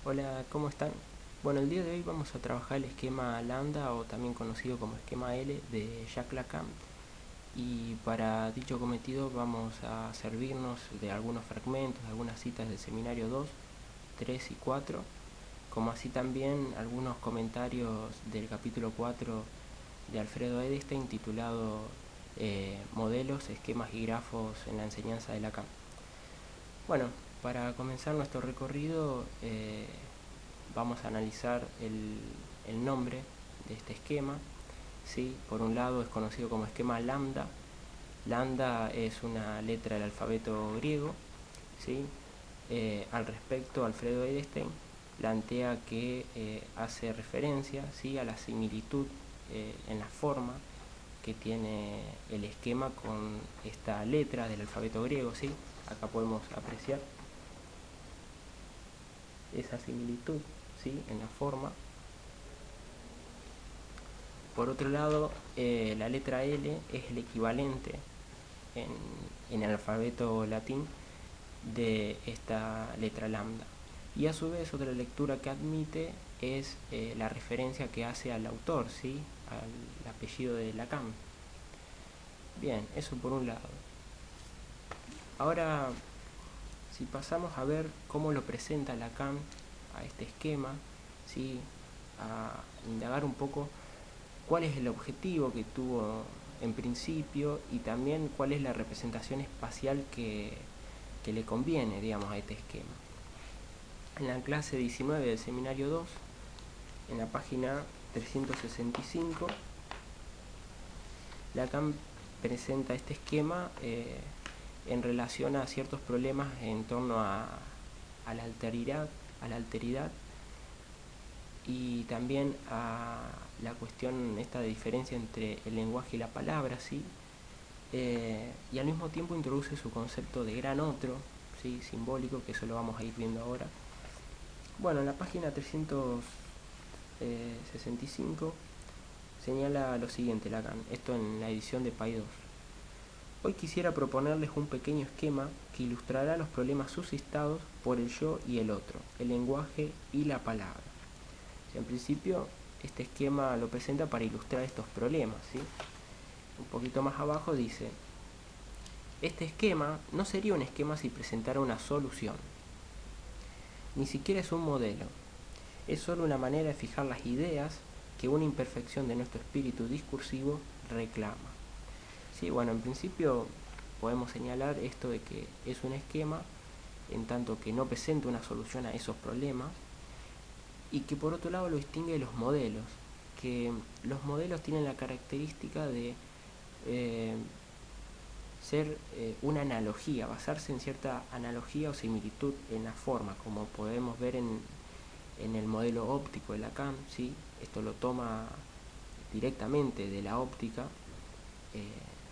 Hola, ¿cómo están? Bueno, el día de hoy vamos a trabajar el esquema lambda o también conocido como esquema L de Jacques Lacan, y para dicho cometido vamos a servirnos de algunos fragmentos, de algunas citas del seminario 2, 3 y 4, como así también algunos comentarios del capítulo 4 de Alfredo Edelstein titulado Modelos, esquemas y grafos en la enseñanza de Lacan. Bueno, para comenzar nuestro recorrido vamos a analizar el nombre de este esquema. ¿Sí? Por un lado es conocido como esquema lambda. Lambda es una letra del alfabeto griego. ¿Sí? Al respecto, Alfredo Edelstein plantea que hace referencia, ¿sí?, a la similitud en la forma que tiene el esquema con esta letra del alfabeto griego. ¿Sí? Acá podemos apreciar esa similitud, ¿sí?, en la forma. Por otro lado, la letra L es el equivalente en, en el alfabeto latín de esta letra lambda. Y a su vez otra lectura que admite es la referencia que hace al autor, ¿sí?, al apellido de Lacan. Bien, eso por un lado. Ahora, si pasamos a ver cómo lo presenta Lacan a este esquema, ¿sí?, a indagar un poco cuál es el objetivo que tuvo en principio y también cuál es la representación espacial que le conviene, digamos, a este esquema. En la clase 19 del seminario 2, en la página 365, Lacan presenta este esquema en relación a ciertos problemas en torno a la alteridad y también a la cuestión esta de diferencia entre el lenguaje y la palabra, ¿sí? Y al mismo tiempo introduce su concepto de gran otro, ¿sí?, simbólico, que eso lo vamos a ir viendo ahora. Bueno, en la página 365 señala lo siguiente Lacan, esto en la edición de Pay 2. Hoy quisiera proponerles un pequeño esquema que ilustrará los problemas suscitados por el yo y el otro, el lenguaje y la palabra. En principio, este esquema lo presenta para ilustrar estos problemas, ¿sí? Un poquito más abajo dice: este esquema no sería un esquema si presentara una solución. Ni siquiera es un modelo. Es solo una manera de fijar las ideas que una imperfección de nuestro espíritu discursivo reclama. Sí, bueno, en principio podemos señalar esto de que es un esquema en tanto que no presenta una solución a esos problemas, y que por otro lado lo distingue de los modelos, que los modelos tienen la característica de ser una analogía, basarse en cierta analogía o similitud en la forma, como podemos ver en el modelo óptico de Lacan, ¿sí? Esto lo toma directamente de la óptica,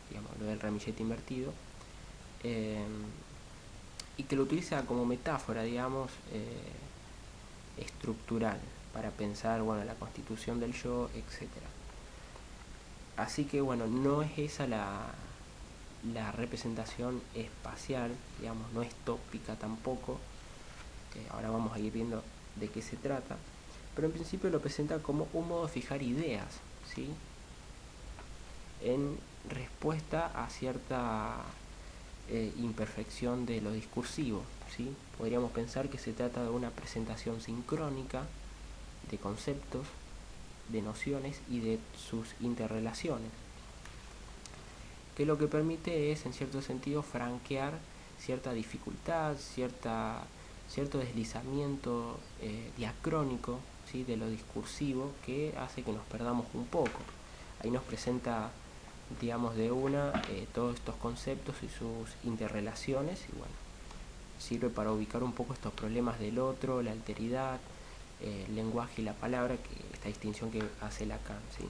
digamos, lo del ramillete invertido, y que lo utiliza como metáfora, digamos, estructural, para pensar, bueno, la constitución del yo, etc. Así que, bueno, no es esa la representación espacial, digamos, no es tópica tampoco. Ahora vamos a ir viendo de qué se trata, pero en principio lo presenta como un modo de fijar ideas, ¿sí?, en respuesta a cierta imperfección de lo discursivo, ¿sí? Podríamos pensar que se trata de una presentación sincrónica de conceptos, de nociones y de sus interrelaciones, que lo que permite es, en cierto sentido, franquear cierta dificultad, cierto deslizamiento diacrónico, ¿sí?, de lo discursivo, que hace que nos perdamos un poco. Ahí nos presenta, digamos, de una todos estos conceptos y sus interrelaciones, y bueno, sirve para ubicar un poco estos problemas del otro, la alteridad, el lenguaje y la palabra, que esta distinción que hace Lacan, ¿sí?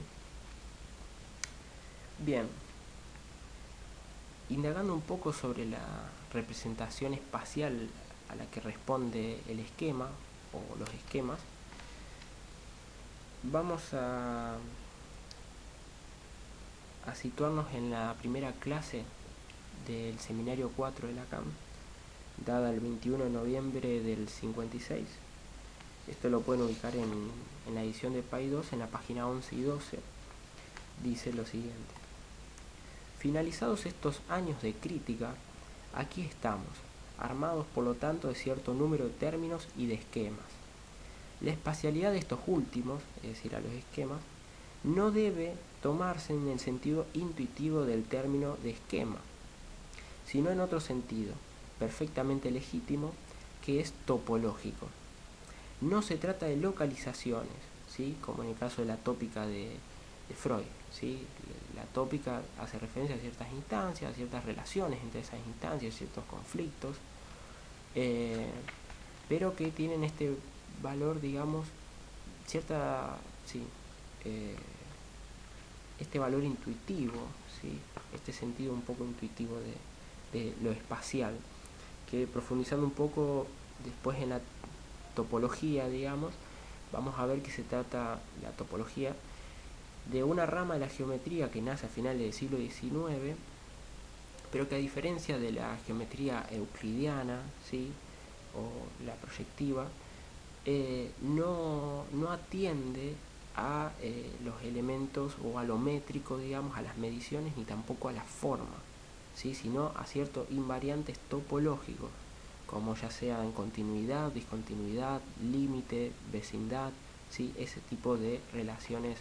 Bien, indagando un poco sobre la representación espacial a la que responde el esquema o los esquemas, vamos a situarnos en la primera clase del seminario 4 de Lacan, dada el 21 de noviembre del 56, Esto lo pueden ubicar en la edición de PAI 2, en la página 11 y 12. Dice lo siguiente: finalizados estos años de crítica, aquí estamos, armados por lo tanto de cierto número de términos y de esquemas. La espacialidad de estos últimos, es decir, a los esquemas, no debe tomarse en el sentido intuitivo del término de esquema, sino en otro sentido, perfectamente legítimo, que es topológico. No se trata de localizaciones, ¿sí?, como en el caso de la tópica de Freud, ¿sí? La tópica hace referencia a ciertas instancias, a ciertas relaciones entre esas instancias, ciertos conflictos, pero que tienen este valor, digamos, cierta, sí, este valor intuitivo, ¿sí?, este sentido un poco intuitivo de lo espacial, que profundizando un poco después en la topología, digamos, vamos a ver que se trata la topología de una rama de la geometría que nace a finales del siglo XIX, pero que a diferencia de la geometría euclidiana, ¿sí?, o la proyectiva, no atiende a los elementos o a lo métrico, digamos, a las mediciones, ni tampoco a la forma, ¿sí?, sino a ciertos invariantes topológicos, como ya sea en continuidad, discontinuidad, límite, vecindad, ¿sí?, ese tipo de relaciones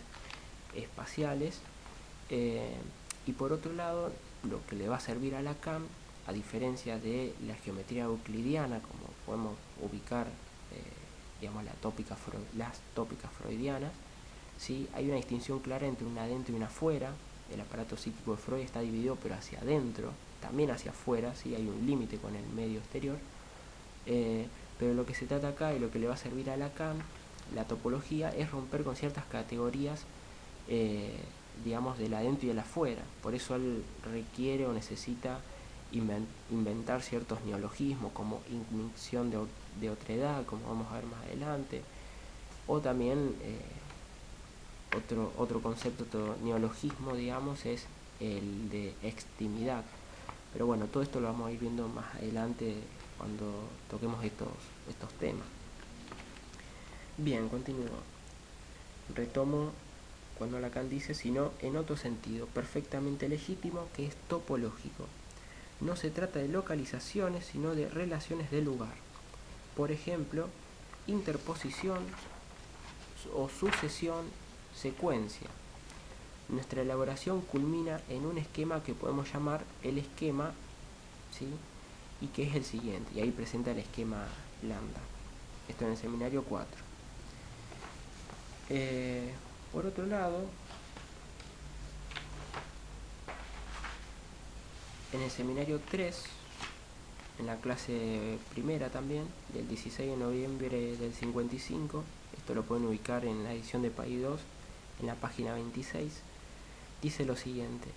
espaciales. Y por otro lado, lo que le va a servir a Lacan, a diferencia de la geometría euclidiana, como podemos ubicar, digamos, las tópicas freudianas, ¿sí?, hay una distinción clara entre un adentro y un afuera. El aparato psíquico de Freud está dividido, pero hacia adentro, también hacia afuera, ¿sí?, hay un límite con el medio exterior. Pero lo que se trata acá y lo que le va a servir a Lacan, la topología, es romper con ciertas categorías, digamos, del adentro y del afuera. Por eso él requiere o necesita inventar ciertos neologismos, como ignición de otredad, como vamos a ver más adelante, o también otro concepto, otro neologismo, digamos, es el de extimidad. Pero bueno, todo esto lo vamos a ir viendo más adelante cuando toquemos estos temas. Bien, continúo. Retomo cuando Lacan dice, sino en otro sentido, perfectamente legítimo, que es topológico. No se trata de localizaciones, sino de relaciones de lugar. Por ejemplo, interposición o sucesión, secuencia. Nuestra elaboración culmina en un esquema que podemos llamar el esquema, ¿sí?, y que es el siguiente, y ahí presenta el esquema lambda. Esto en el seminario 4. Por otro lado, en el seminario 3, en la clase primera también, del 16 de noviembre del 55, esto lo pueden ubicar en la edición de PAI 2, en la página 26, dice lo siguiente: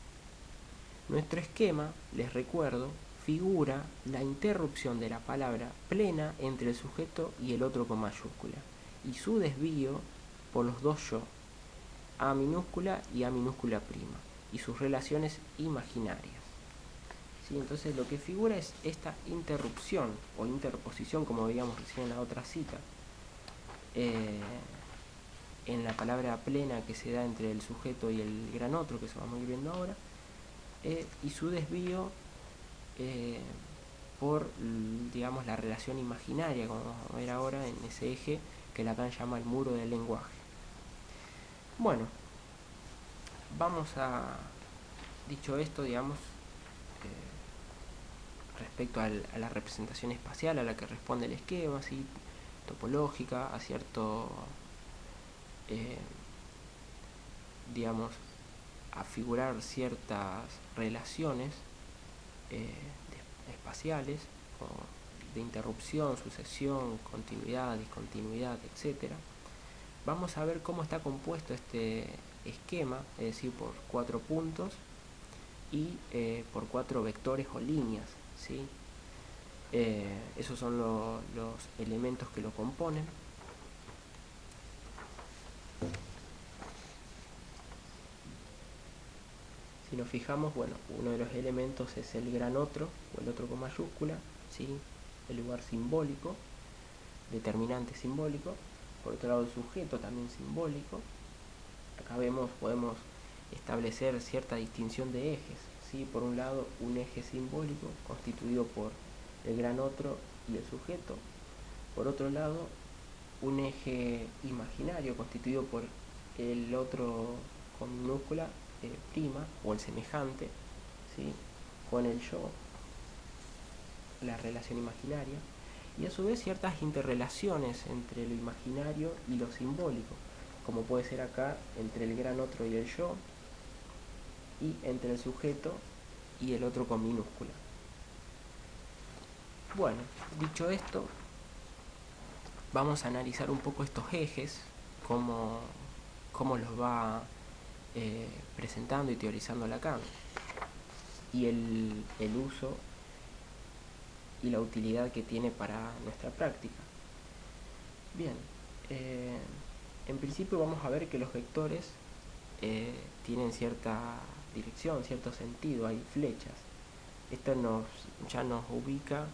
nuestro esquema, les recuerdo, figura la interrupción de la palabra plena entre el sujeto y el otro con mayúscula, y su desvío por los dos yo, A minúscula y A minúscula prima, y sus relaciones imaginarias. ¿Sí? Entonces lo que figura es esta interrupción o interposición, como veíamos recién en la otra cita, en la palabra plena que se da entre el sujeto y el gran otro, que eso vamos a ir viendo ahora, y su desvío por, digamos, la relación imaginaria, como vamos a ver ahora, en ese eje que Lacan llama el muro del lenguaje. Bueno, vamos a, dicho esto, digamos, respecto a la representación espacial a la que responde el esquema, ¿sí?, topológica, a cierto, digamos, a figurar ciertas relaciones espaciales, de interrupción, sucesión, continuidad, discontinuidad, etc. Vamos a ver cómo está compuesto este esquema, es decir, por 4 puntos y por 4 vectores o líneas, ¿sí? Esos son los elementos que lo componen. Si nos fijamos, bueno, uno de los elementos es el gran otro, o el otro con mayúscula, ¿sí?, el lugar simbólico, determinante simbólico. Por otro lado, el sujeto también simbólico. Acá podemos establecer cierta distinción de ejes, ¿sí? Por un lado, un eje simbólico constituido por el gran otro y el sujeto. Por otro lado, un eje imaginario constituido por el otro con minúscula prima o el semejante, ¿sí? Con el yo, la relación imaginaria, y a su vez ciertas interrelaciones entre lo imaginario y lo simbólico, como puede ser acá entre el gran otro y el yo, y entre el sujeto y el otro con minúscula. Bueno, dicho esto, vamos a analizar un poco estos ejes, cómo los va presentando y teorizando Lacan, y el uso y la utilidad que tiene para nuestra práctica. Bien, en principio vamos a ver que los vectores tienen cierta dirección, cierto sentido, hay flechas. Esto ya nos ubica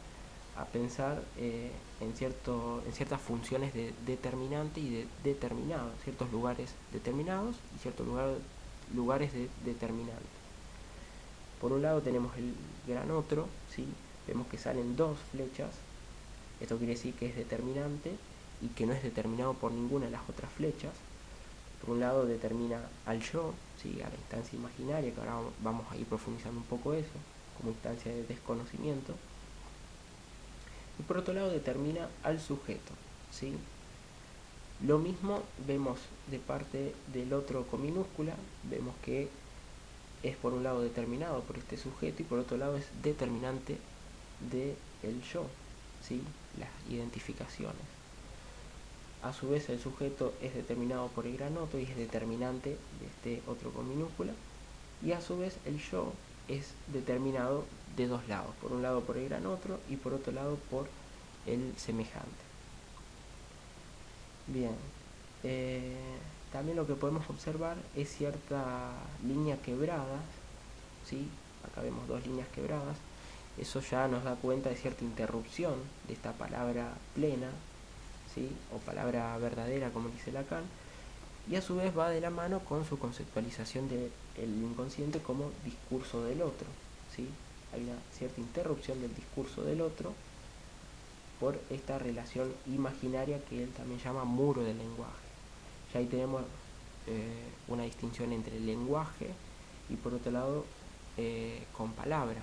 a pensar en ciertas funciones de determinante y de determinado, ciertos lugares determinados y ciertos lugares de determinante. Por un lado tenemos el gran otro, ¿sí? Vemos que salen dos flechas, esto quiere decir que es determinante y que no es determinado por ninguna de las otras flechas. Por un lado determina al yo, ¿sí? A la instancia imaginaria, que ahora vamos a ir profundizando un poco eso, como instancia de desconocimiento. Y por otro lado determina al sujeto, ¿sí? Lo mismo vemos de parte del otro con minúscula, vemos que es por un lado determinado por este sujeto y por otro lado es determinante del yo, ¿sí? Las identificaciones. A su vez el sujeto es determinado por el gran otro y es determinante de este otro con minúscula, y a su vez el yo es determinado de dos lados, por un lado por el gran otro y por otro lado por el semejante. Bien, también lo que podemos observar es cierta línea quebrada, ¿sí? Acá vemos dos líneas quebradas. Eso ya nos da cuenta de cierta interrupción de esta palabra plena, ¿sí? O palabra verdadera, como dice Lacan, y a su vez va de la mano con su conceptualización del inconsciente como discurso del otro, ¿sí? Hay una cierta interrupción del discurso del otro por esta relación imaginaria que él también llama muro del lenguaje. Ya ahí tenemos una distinción entre el lenguaje y por otro lado con palabra.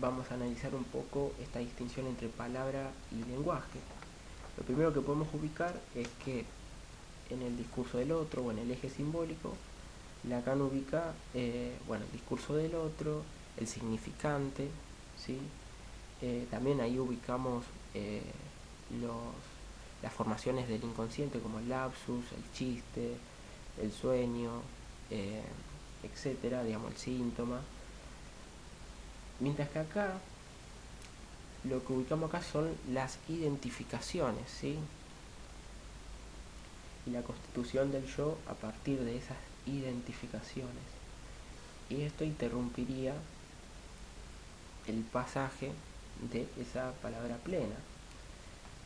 Vamos a analizar un poco esta distinción entre palabra y lenguaje. Lo primero que podemos ubicar es que en el discurso del otro o en el eje simbólico, Lacan ubica el discurso del otro, el significante, ¿sí? También ahí ubicamos las formaciones del inconsciente como el lapsus, el chiste, el sueño, etcétera, digamos el síntoma. Mientras que acá lo que ubicamos acá son las identificaciones, ¿sí? Y la constitución del yo a partir de esas identificaciones. Y esto interrumpiría el pasaje de esa palabra plena.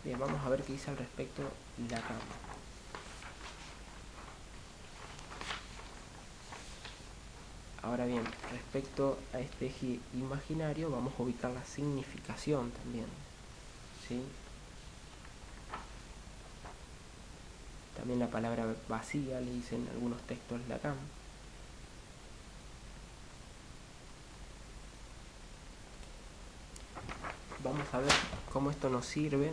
Bien, vamos a ver qué dice al respecto Lacan. Ahora bien, respecto a este eje imaginario, vamos a ubicar la significación también, ¿sí? También la palabra vacía le dicen algunos textos Lacan. Vamos a ver cómo esto nos sirve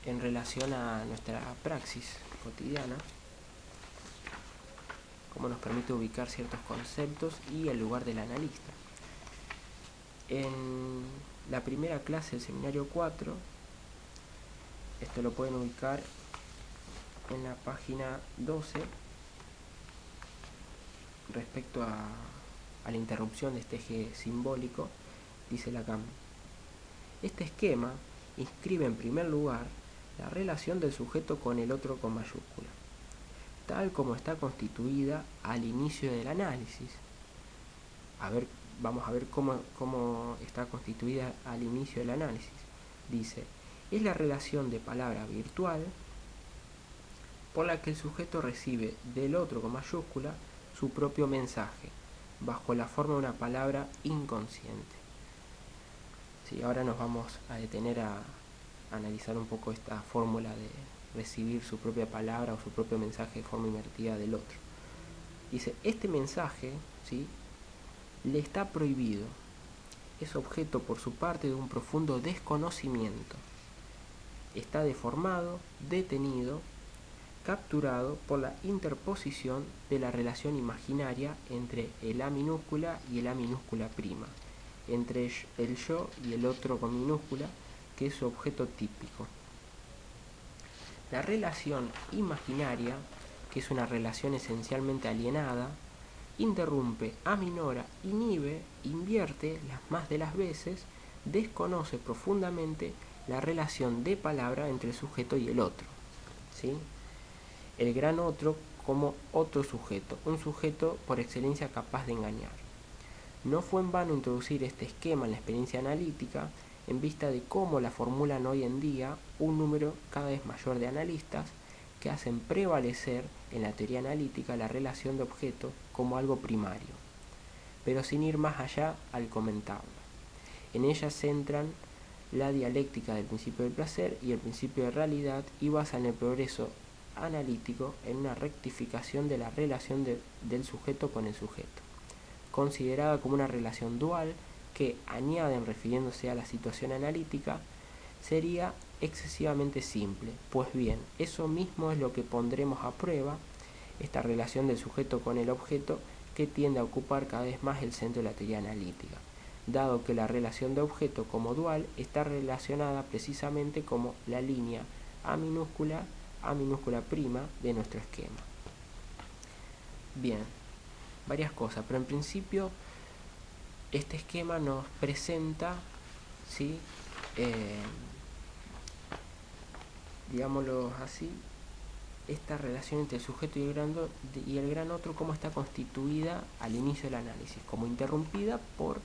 en relación a nuestra praxis cotidiana, cómo nos permite ubicar ciertos conceptos y el lugar del analista. En la primera clase del seminario 4, esto lo pueden ubicar en la página 12, respecto a la interrupción de este eje simbólico, dice Lacan: este esquema inscribe en primer lugar la relación del sujeto con el otro con mayúscula, tal como está constituida al inicio del análisis. Vamos a ver cómo está constituida al inicio del análisis. Dice: es la relación de palabra virtual por la que el sujeto recibe del otro con mayúscula su propio mensaje, bajo la forma de una palabra inconsciente. Sí, ahora nos vamos a detener a analizar un poco esta fórmula de recibir su propia palabra o su propio mensaje de forma invertida del otro. Dice, este mensaje, ¿sí?, le está prohibido. Es objeto por su parte de un profundo desconocimiento. Está deformado, detenido, capturado por la interposición de la relación imaginaria entre el A minúscula y el A minúscula prima, entre el yo y el otro con minúscula, que es su objeto típico. La relación imaginaria, que es una relación esencialmente alienada, interrumpe, aminora, inhibe, invierte las más de las veces, desconoce profundamente la relación de palabra entre el sujeto y el otro, ¿sí? El gran otro como otro sujeto, un sujeto por excelencia capaz de engañar. No fue en vano introducir este esquema en la experiencia analítica, en vista de cómo la formulan hoy en día un número cada vez mayor de analistas que hacen prevalecer en la teoría analítica la relación de objeto como algo primario, pero sin ir más allá al comentarlo. En ella centran la dialéctica del principio del placer y el principio de realidad y basan el progreso analítico en una rectificación de la relación del sujeto con el sujeto, considerada como una relación dual que, añaden refiriéndose a la situación analítica, sería excesivamente simple. Pues bien, eso mismo es lo que pondremos a prueba, esta relación del sujeto con el objeto que tiende a ocupar cada vez más el centro de la teoría analítica, dado que la relación de objeto como dual está relacionada precisamente como la línea A minúscula prima de nuestro esquema. Bien, varias cosas, pero en principio este esquema nos presenta, ¿sí?, digámoslo así, esta relación entre el sujeto y el gran otro, cómo está constituida al inicio del análisis, como interrumpida por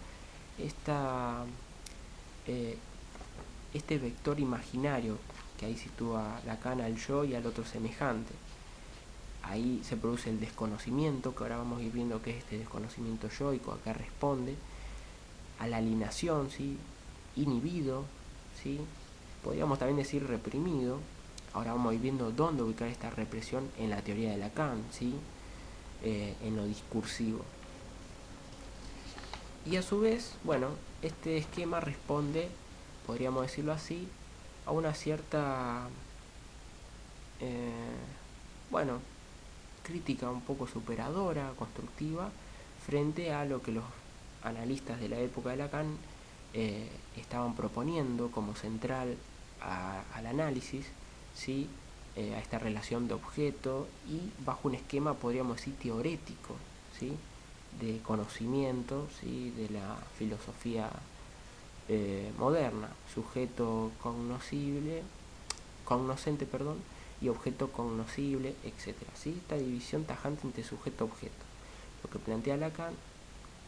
este vector imaginario que ahí sitúa Lacan al yo y al otro semejante. Ahí se produce el desconocimiento, que ahora vamos a ir viendo qué es este desconocimiento yoico, acá responde a la alienación, ¿sí?, inhibido, ¿sí?, podríamos también decir reprimido. Ahora vamos a ir viendo dónde ubicar esta represión en la teoría de Lacan, ¿sí?, en lo discursivo. Y a su vez, bueno, este esquema responde, podríamos decirlo así, a una cierta, crítica un poco superadora, constructiva, frente a lo que los analistas de la época de Lacan estaban proponiendo como central al análisis, ¿sí?, a esta relación de objeto y bajo un esquema, podríamos decir, teorético, ¿sí?, de conocimiento, ¿sí?, de la filosofía moderna, sujeto cognoscente, y objeto cognoscible, etc. ¿Sí? Esta división tajante entre sujeto-objeto. Lo que plantea Lacan,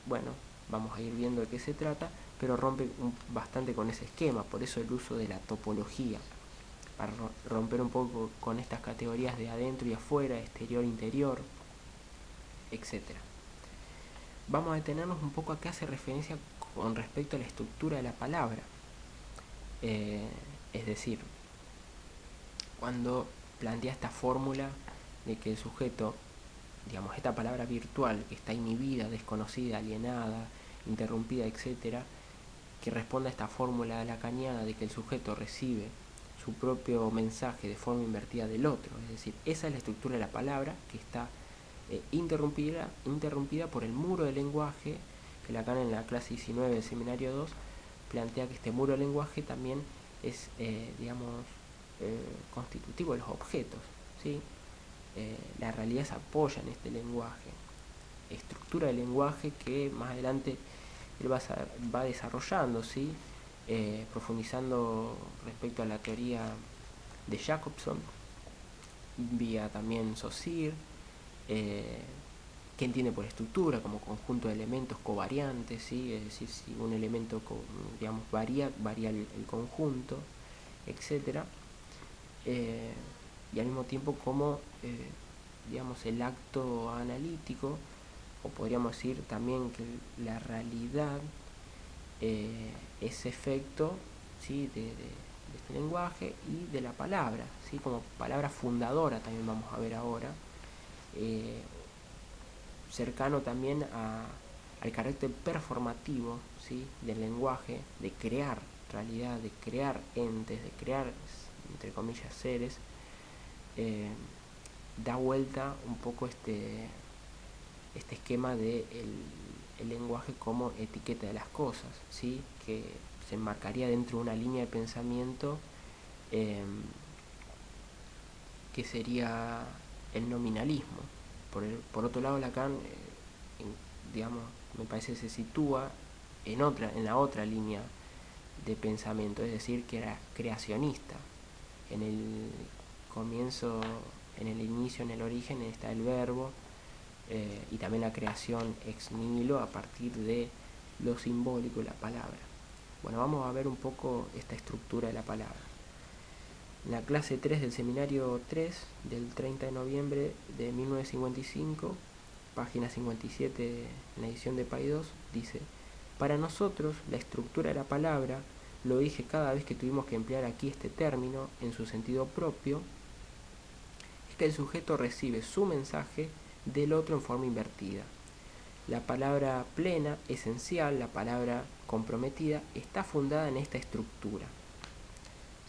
bueno, vamos a ir viendo de qué se trata, pero rompe bastante con ese esquema, por eso el uso de la topología, para romper un poco con estas categorías de adentro y afuera, exterior-interior, etc. Vamos a detenernos un poco a qué hace referencia con respecto a la estructura de la palabra. Es decir, cuando plantea esta fórmula de que el sujeto, digamos, esta palabra virtual que está inhibida, desconocida, alienada, interrumpida, etc., que responde a esta fórmula lacaniana de que el sujeto recibe su propio mensaje de forma invertida del otro. Es decir, esa es la estructura de la palabra que está interrumpida por el muro del lenguaje, que Lacan en la clase 19 del seminario 2 plantea que este muro del lenguaje también es, constitutivo de los objetos, ¿sí? La realidad se apoya en este lenguaje, estructura del lenguaje que más adelante él va desarrollando, ¿sí?, profundizando respecto a la teoría de Jacobson, vía también Saussure, que entiende por estructura como conjunto de elementos covariantes, ¿sí?, es decir, si un elemento, digamos, varía el conjunto, etcétera, y al mismo tiempo como digamos el acto analítico, o podríamos decir también que la realidad es efecto, ¿sí?, de este lenguaje y de la palabra, ¿sí?, como palabra fundadora también vamos a ver ahora, cercano también al carácter performativo, ¿sí?, del lenguaje, de crear realidad, de crear entes, de crear, entre comillas, seres. Da vuelta un poco este esquema de el lenguaje como etiqueta de las cosas, ¿sí?, que se enmarcaría dentro de una línea de pensamiento que sería el nominalismo. Por otro lado, Lacan, digamos, me parece se sitúa en la otra línea de pensamiento, es decir, que era creacionista. En el comienzo, en el inicio, en el origen está el verbo, y también la creación ex nihilo a partir de lo simbólico y la palabra. Bueno, vamos a ver un poco esta estructura de la palabra. En la clase 3 del seminario 3 del 30 de noviembre de 1955, página 57 en la edición de Paidós, dice: para nosotros la estructura de la palabra, lo dije cada vez que tuvimos que emplear aquí este término en su sentido propio, es que el sujeto recibe su mensaje del otro en forma invertida. La palabra plena, esencial, la palabra comprometida, está fundada en esta estructura,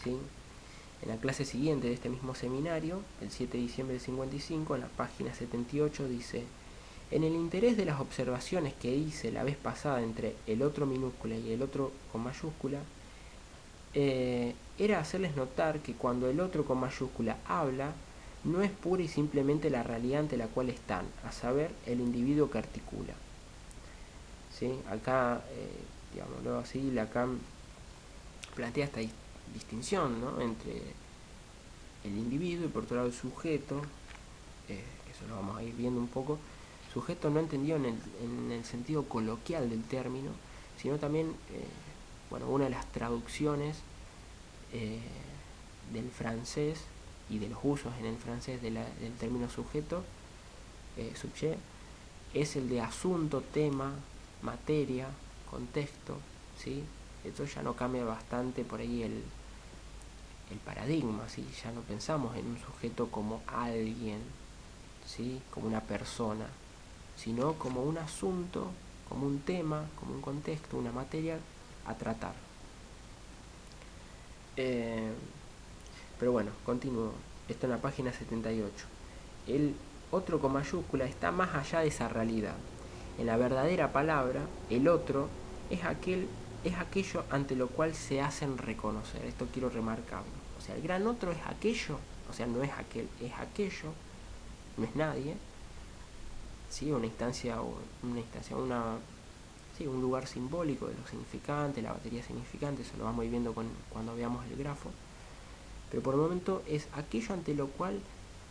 ¿sí? En la clase siguiente de este mismo seminario, el 7 de diciembre del 55, en la página 78, dice: en el interés de las observaciones que hice la vez pasada entre el otro minúscula y el otro con mayúscula, era hacerles notar que cuando el otro con mayúscula habla, no es pura y simplemente la realidad ante la cual están, a saber, el individuo que articula. ¿Sí? Acá, digámoslo así, Lacan plantea esta distinción, ¿no?, entre el individuo y por otro lado el sujeto, eso lo vamos a ir viendo un poco, sujeto no entendido en el sentido coloquial del término, sino también, bueno, una de las traducciones del francés y de los usos en el francés del término sujeto, sujet, es el de asunto, tema, materia, contexto, ¿sí? Esto ya no cambia bastante por ahí el paradigma, ¿sí? Ya no pensamos en un sujeto como alguien, ¿sí?, como una persona, sino como un asunto, como un tema, como un contexto, una materia a tratar. Pero bueno, continúo. Esto en la página 78. El otro con mayúscula está más allá de esa realidad. En la verdadera palabra, el otro es aquello ante lo cual se hacen reconocer. Esto quiero remarcarlo. O sea, el gran otro es aquello, o sea, no es aquel, es aquello, no es nadie, ¿sí? Una instancia, sí, un lugar simbólico de lo significante, la batería significante, eso lo vamos a ir viendo cuando veamos el grafo. Pero por el momento es aquello ante lo cual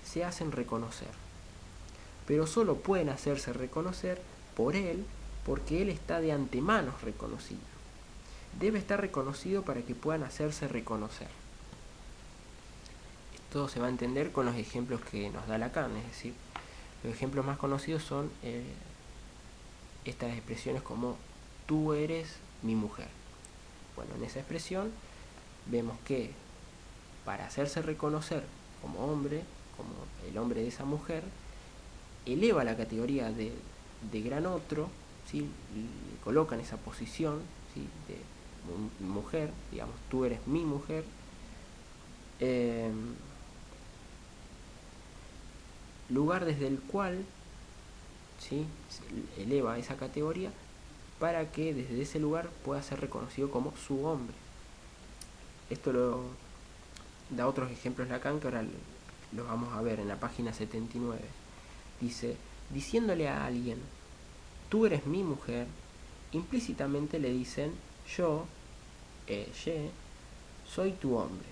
se hacen reconocer. Pero solo pueden hacerse reconocer por él, porque él está de antemano reconocido. Debe estar reconocido para que puedan hacerse reconocer. Esto se va a entender con los ejemplos que nos da Lacan, es decir, los ejemplos más conocidos son estas expresiones como tú eres mi mujer. Bueno, en esa expresión vemos que para hacerse reconocer como hombre, como el hombre de esa mujer, eleva la categoría de gran otro, ¿sí?, le coloca en esa posición, ¿sí?, de mujer, digamos, tú eres mi mujer, lugar desde el cual, ¿sí?, se eleva esa categoría para que desde ese lugar pueda ser reconocido como su hombre. Esto lo da otros ejemplos Lacan que ahora los vamos a ver en la página 79. Dice: diciéndole a alguien tú eres mi mujer, implícitamente le dicen yo, ye, soy tu hombre.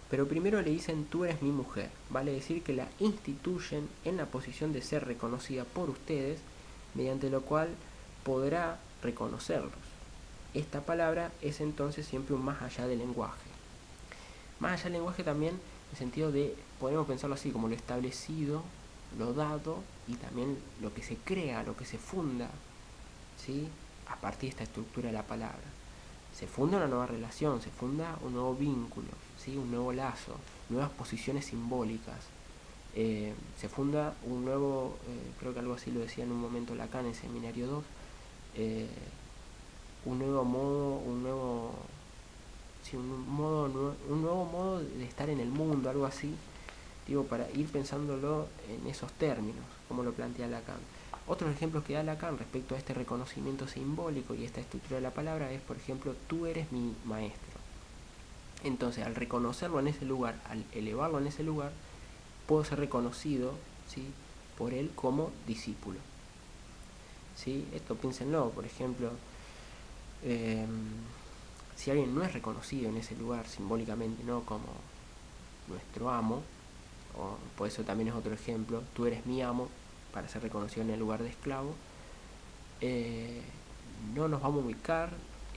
Pero primero le dicen tú eres mi mujer, vale decir que la instituyen en la posición de ser reconocida por ustedes, mediante lo cual podrá reconocerlos. Esta palabra es entonces siempre un más allá del lenguaje. Más allá del lenguaje también, en el sentido de, podemos pensarlo así, como lo establecido, lo dado y también lo que se crea, lo que se funda, ¿sí? A partir de esta estructura de la palabra. Se funda una nueva relación, se funda un nuevo vínculo, ¿sí? Un nuevo lazo, nuevas posiciones simbólicas. Se funda un nuevo, creo que algo así lo decía en un momento Lacan en Seminario 2, un nuevo modo, sí, un nuevo modo de estar en el mundo, algo así, digo, para ir pensándolo en esos términos, como lo plantea Lacan. Otros ejemplos que da Lacan respecto a este reconocimiento simbólico y esta estructura de la palabra es, por ejemplo, tú eres mi maestro. Entonces, al reconocerlo en ese lugar, al elevarlo en ese lugar, puedo ser reconocido, ¿sí?, por él como discípulo. ¿Sí? Esto piénsenlo, por ejemplo, si alguien no es reconocido en ese lugar simbólicamente, ¿no?, como nuestro amo, o por eso también es otro ejemplo, tú eres mi amo, para ser reconocido en el lugar de esclavo, no nos vamos a ubicar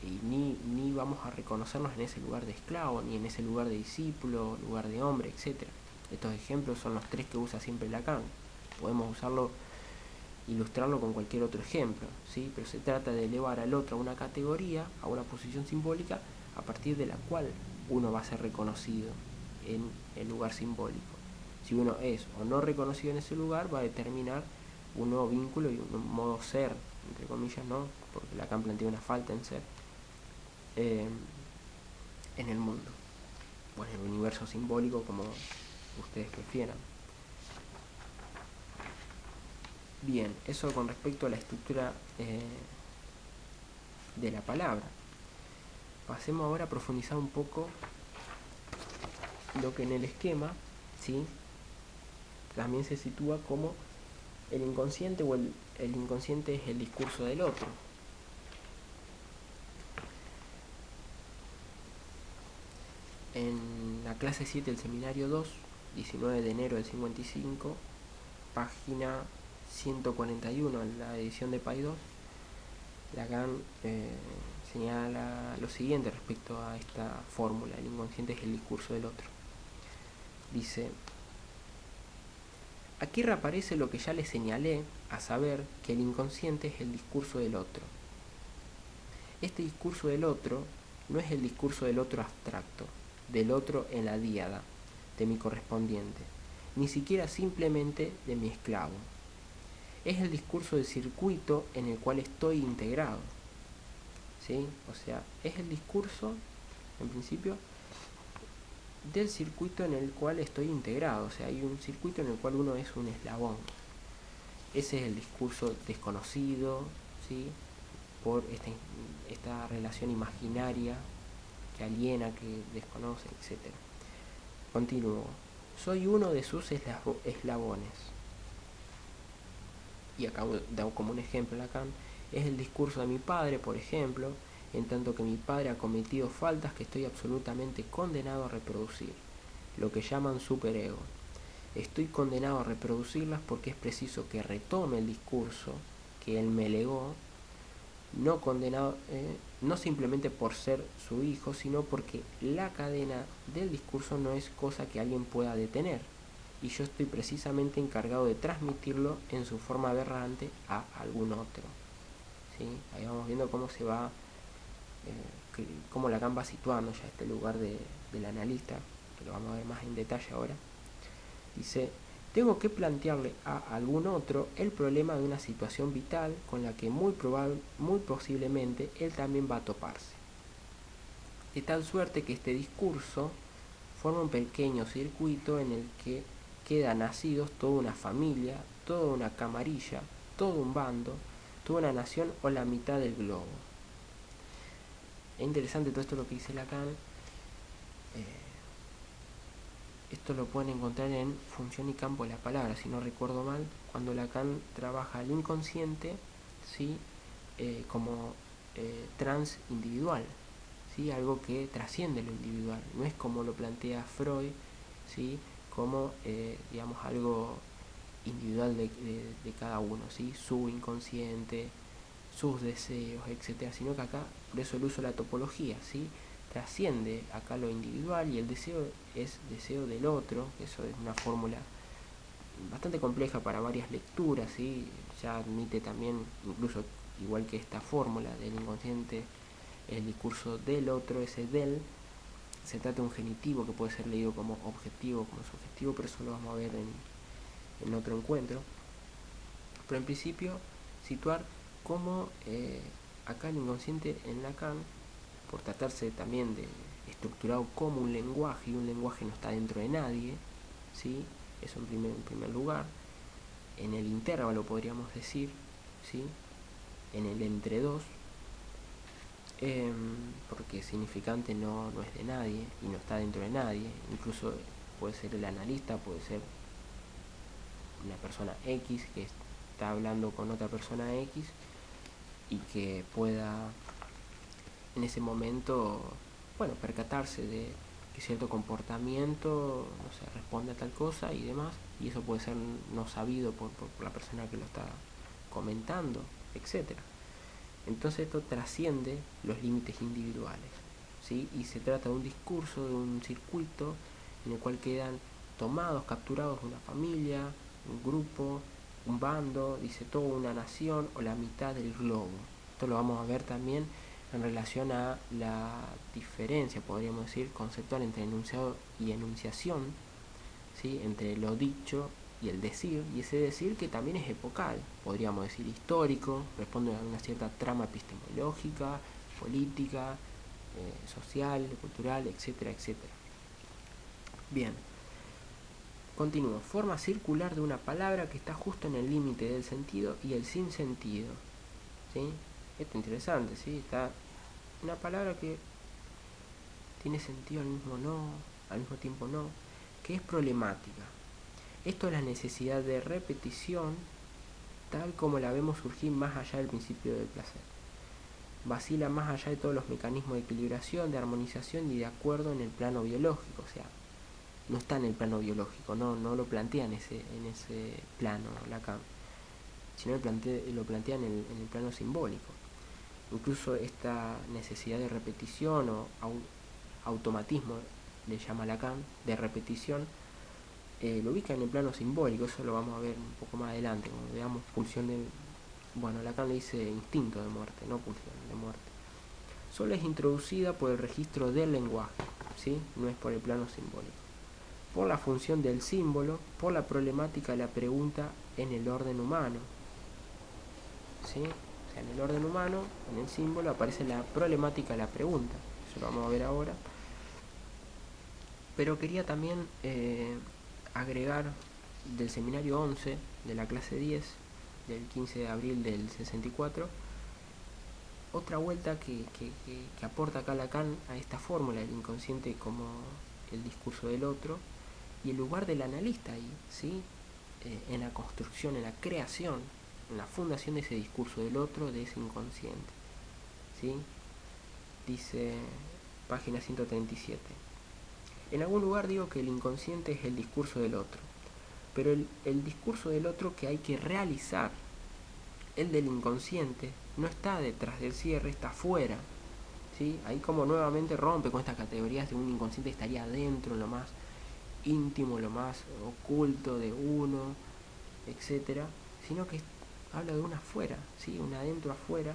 y ni vamos a reconocernos en ese lugar de esclavo, ni en ese lugar de discípulo, lugar de hombre, etc. Estos ejemplos son los tres que usa siempre Lacan. Podemos usarlo, ilustrarlo con cualquier otro ejemplo, ¿sí? Pero se trata de elevar al otro a una categoría, a una posición simbólica, a partir de la cual uno va a ser reconocido en el lugar simbólico. Si uno es o no reconocido en ese lugar, va a determinar un nuevo vínculo y un modo ser, entre comillas, ¿no?, porque Lacan plantea una falta en ser, en el mundo, o en el universo simbólico, como ustedes prefieran. Bien, eso con respecto a la estructura de la palabra. Pasemos ahora a profundizar un poco lo que en el esquema, ¿sí?, también se sitúa como el inconsciente, o el inconsciente es el discurso del otro. En la clase 7 del seminario 2, 19 de enero del 55, página 141, en la edición de PAI 2, Lacan señala lo siguiente respecto a esta fórmula: el inconsciente es el discurso del otro. Dice: aquí reaparece lo que ya les señalé, a saber que el inconsciente es el discurso del otro. Este discurso del otro no es el discurso del otro abstracto, del otro en la díada, de mi correspondiente, ni siquiera simplemente de mi esclavo. Es el discurso del circuito en el cual estoy integrado, ¿sí? O sea, es el discurso, en principio, del circuito en el cual estoy integrado. O sea, hay un circuito en el cual uno es un eslabón. Ese es el discurso desconocido, ¿sí?, por esta relación imaginaria que aliena, que desconoce, etc. Continúo. Soy uno de sus eslabones. Y acá damos como un ejemplo Lacan: es el discurso de mi padre, por ejemplo, en tanto que mi padre ha cometido faltas que estoy absolutamente condenado a reproducir, lo que llaman superego. Estoy condenado a reproducirlas porque es preciso que retome el discurso que él me legó, no condenado, no simplemente por ser su hijo, sino porque la cadena del discurso no es cosa que alguien pueda detener, y yo estoy precisamente encargado de transmitirlo en su forma aberrante a algún otro, ¿sí? Ahí vamos viendo cómo se va, cómo Lacan va situando ya este lugar del analista, que lo vamos a ver más en detalle ahora. Dice: tengo que plantearle a algún otro el problema de una situación vital con la que muy posiblemente él también va a toparse. De tal suerte que este discurso forma un pequeño circuito en el que quedan nacidos toda una familia, toda una camarilla, todo un bando, toda una nación o la mitad del globo. Es interesante todo esto lo que dice Lacan. Esto lo pueden encontrar en Función y Campo de la Palabra, si no recuerdo mal, cuando Lacan trabaja el inconsciente, ¿sí?, como transindividual, ¿sí?, algo que trasciende lo individual. No es como lo plantea Freud, ¿sí?, como digamos algo individual de cada uno, ¿sí?, su inconsciente, sus deseos, etcétera, sino que acá, por eso el uso de la topología, ¿sí?, trasciende acá lo individual y el deseo es deseo del otro. Eso es una fórmula bastante compleja para varias lecturas, ¿sí? Ya admite también, incluso igual que esta fórmula del inconsciente, el discurso del otro, ese del, se trata de un genitivo que puede ser leído como objetivo, como subjetivo, pero eso lo vamos a ver en otro encuentro. Pero en principio, situar cómo acá el inconsciente en Lacan, por tratarse también de estructurado como un lenguaje, y un lenguaje no está dentro de nadie, ¿sí? Eso en primer lugar. En el intervalo podríamos decir, ¿sí? En el entre dos, porque significante no es de nadie y no está dentro de nadie. Incluso puede ser el analista, puede ser una persona X que está hablando con otra persona X y que pueda en ese momento, bueno, percatarse de que cierto comportamiento, no sé, responde a tal cosa y demás, y eso puede ser no sabido por la persona que lo está comentando, etcétera. Entonces esto trasciende los límites individuales, ¿sí? Y se trata de un discurso, de un circuito en el cual quedan tomados, capturados una familia, un grupo, un bando, dice toda una nación o la mitad del globo. Esto lo vamos a ver también en relación a la diferencia, podríamos decir, conceptual entre enunciado y enunciación, ¿sí? Entre lo dicho y el decir, y ese decir que también es epocal, podríamos decir histórico, responde a una cierta trama epistemológica, política, social, cultural, etcétera, etcétera. Bien, continúo. Forma circular de una palabra que está justo en el límite del sentido y el sinsentido. ¿Sí? Esto es interesante, ¿sí? Está una palabra que tiene sentido al mismo tiempo no, que es problemática. Esto es la necesidad de repetición tal como la vemos surgir más allá del principio del placer. Vacila más allá de todos los mecanismos de equilibración, de armonización y de acuerdo en el plano biológico, o sea, no está en el plano biológico, no lo plantea en ese plano Lacan, sino lo plantea en el plano simbólico. Incluso esta necesidad de repetición o automatismo, le llama Lacan, de repetición, lo ubica en el plano simbólico. Eso lo vamos a ver un poco más adelante, cuando veamos pulsión de... Bueno, Lacan le dice instinto de muerte, no pulsión de muerte. Solo es introducida por el registro del lenguaje, ¿sí? No es por el plano simbólico. Por la función del símbolo, por la problemática de la pregunta en el orden humano, ¿sí? O sea, en el orden humano, en el símbolo, aparece la problemática de la pregunta. Eso lo vamos a ver ahora. Pero quería también agregar del seminario 11 de la clase 10 del 15 de abril del 64 otra vuelta que aporta acá Lacan a esta fórmula del inconsciente como el discurso del otro y el lugar del analista ahí, ¿sí? En la construcción, en la creación, en la fundación de ese discurso del otro, de ese inconsciente, ¿sí? Dice página 137. En algún lugar digo que el inconsciente es el discurso del otro, pero el discurso del otro que hay que realizar, el del inconsciente, no está detrás del cierre, está afuera, ¿sí? Ahí como nuevamente rompe con estas categorías de un inconsciente que estaría adentro, lo más íntimo, lo más oculto de uno, etcétera, sino que habla de un afuera, ¿sí? Un adentro afuera.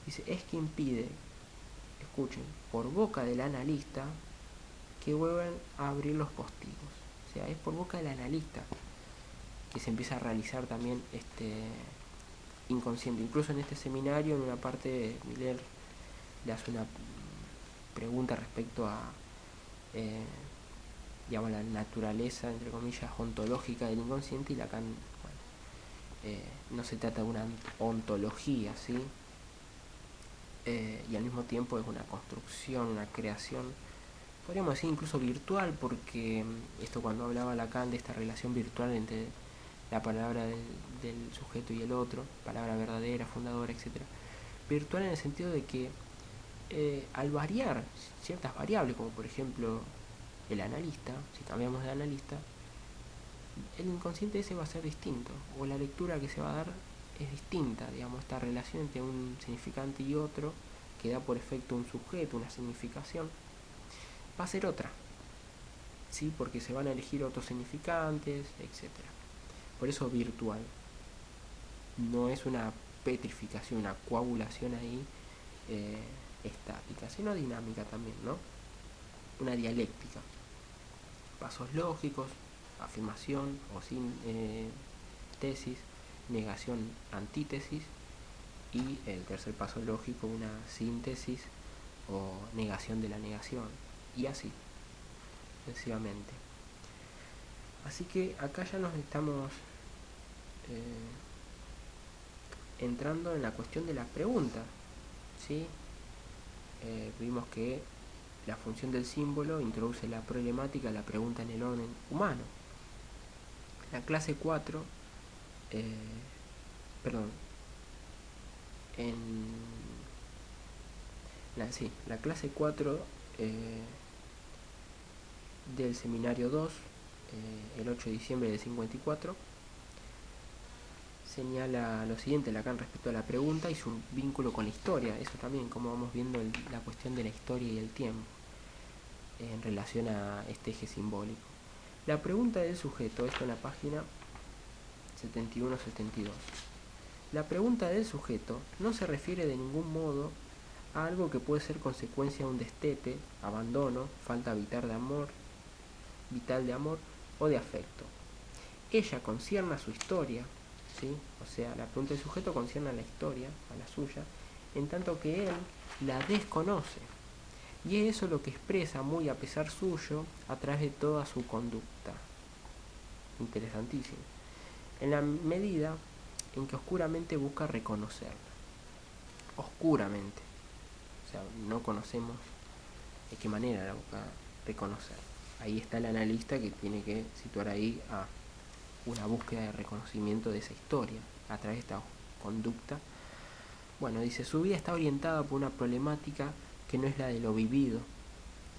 Dice, es que impide, escuchen, por boca del analista, que vuelvan a abrir los postigos. O sea, es por boca del analista que se empieza a realizar también este inconsciente. Incluso en este seminario, en una parte, Miller le hace una pregunta respecto a digamos, la naturaleza, entre comillas, ontológica del inconsciente, y Lacan, bueno, no se trata de una ontología, ¿sí? Y al mismo tiempo es una construcción, una creación, podríamos decir incluso virtual, porque esto cuando hablaba Lacan de esta relación virtual entre la palabra del sujeto y el otro, palabra verdadera, fundadora, etc. Virtual en el sentido de que al variar ciertas variables, como por ejemplo el analista, si cambiamos de analista, el inconsciente ese va a ser distinto, o la lectura que se va a dar es distinta, digamos, esta relación entre un significante y otro, que da por efecto un sujeto, una significación, va a ser otra, ¿sí? Porque se van a elegir otros significantes, etcétera. Por eso virtual. No es una petrificación, una coagulación ahí estática, sino dinámica también, ¿no? Una dialéctica. Pasos lógicos, afirmación o sin tesis, negación, antítesis, y el tercer paso lógico, una síntesis o negación de la negación, y así sucesivamente. Así que acá ya nos estamos entrando en la cuestión de la pregunta, ¿sí? Vimos que la función del símbolo introduce la problemática, la pregunta en el orden humano. La clase 4, perdón, en la clase 4 del seminario 2, el 8 de diciembre del 54, señala lo siguiente Lacan respecto a la pregunta y su vínculo con la historia. Eso también, como vamos viendo la cuestión de la historia y el tiempo en relación a este eje simbólico. La pregunta del sujeto, esto en la página 71-72. La pregunta del sujeto no se refiere de ningún modo a algo que puede ser consecuencia de un destete, abandono, falta vital de amor o de afecto. Ella concierne a su historia, ¿sí? O sea, la pregunta del sujeto concierne a la historia, a la suya, en tanto que él la desconoce. Y es eso lo que expresa, muy a pesar suyo, a través de toda su conducta. Interesantísimo. En la medida en que oscuramente busca reconocerla. Oscuramente. O sea, no conocemos de qué manera la busca reconocer. Ahí está el analista que tiene que situar ahí a una búsqueda de reconocimiento de esa historia a través de esta conducta. Bueno, dice, su vida está orientada por una problemática que no es la de lo vivido,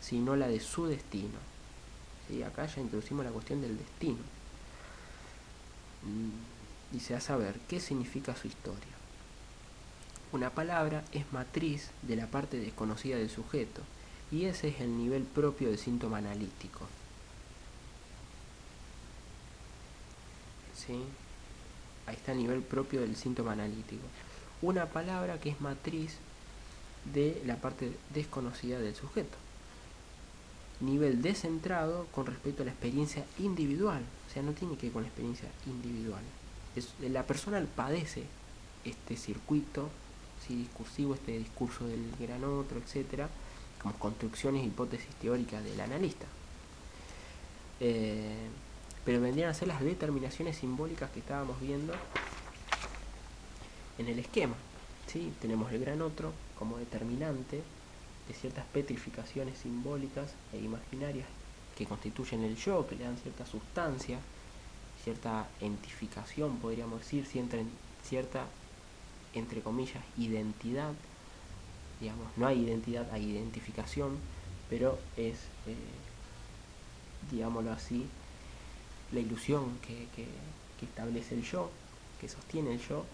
sino la de su destino. ¿Sí? Acá ya introducimos la cuestión del destino. Dice, a saber, ¿qué significa su historia? Una palabra es matriz de la parte desconocida del sujeto, y ese es el nivel propio del síntoma analítico. ¿Sí? Ahí está el nivel propio del síntoma analítico. Una palabra que es matriz de la parte desconocida del sujeto. Nivel descentrado con respecto a la experiencia individual. O sea, no tiene que ver con la experiencia individual. La persona padece este circuito, ¿sí? Discursivo, este discurso del gran otro, etcétera, como construcciones e hipótesis teóricas del analista. Pero vendrían a ser las determinaciones simbólicas que estábamos viendo en el esquema, ¿sí? Tenemos el gran otro como determinante de ciertas petrificaciones simbólicas e imaginarias que constituyen el yo, que le dan cierta sustancia, cierta entificación, podríamos decir, cierta, entre comillas, identidad. Digamos, no hay identidad, hay identificación, pero es, digámoslo así, la ilusión que establece el yo, que sostiene el yo,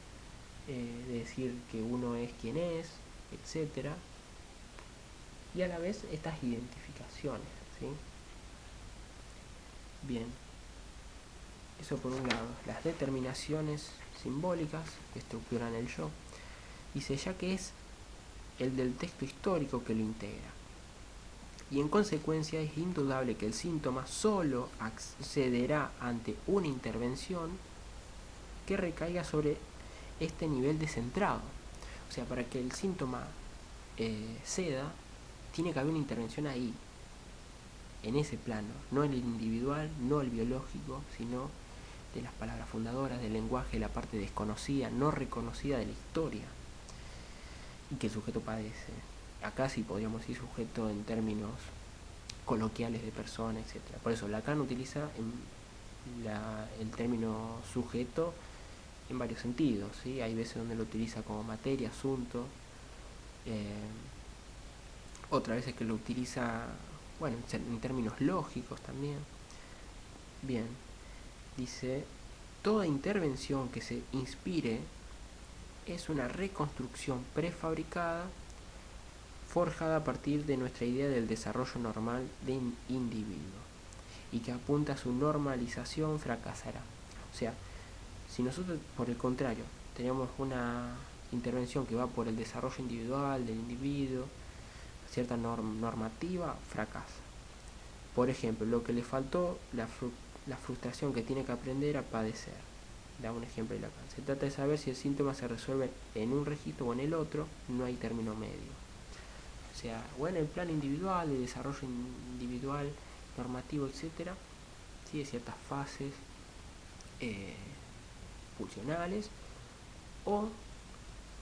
de decir que uno es quien es, etcétera, y a la vez estas identificaciones, ¿sí? Bien, eso por un lado, las determinaciones simbólicas que estructuran el yo. Dice, ya que es el del texto histórico que lo integra, y en consecuencia es indudable que el síntoma solo accederá ante una intervención que recaiga sobre este nivel descentrado. O sea, para que el síntoma ceda, tiene que haber una intervención ahí, en ese plano, no en el individual, no el biológico, sino de las palabras fundadoras, del lenguaje, la parte desconocida, no reconocida de la historia, y que el sujeto padece. Acá sí podríamos decir sujeto en términos coloquiales de persona, etc. Por eso Lacan utiliza el término sujeto en varios sentidos, ¿sí? Hay veces donde lo utiliza como materia, asunto, otras veces que lo utiliza, bueno, en términos lógicos también. Bien, dice, toda intervención que se inspire es una reconstrucción prefabricada forjada a partir de nuestra idea del desarrollo normal del individuo y que apunta a su normalización fracasará. O sea, si nosotros, por el contrario, tenemos una intervención que va por el desarrollo individual del individuo, cierta normativa, fracasa. Por ejemplo, lo que le faltó, la frustración que tiene que aprender a padecer. Da un ejemplo de Lacan. Se trata de saber si el síntoma se resuelve en un registro o en el otro, no hay término medio. O sea, o en el plano individual, de desarrollo individual, normativo, etc., ¿sí? De ciertas fases pulsionales, o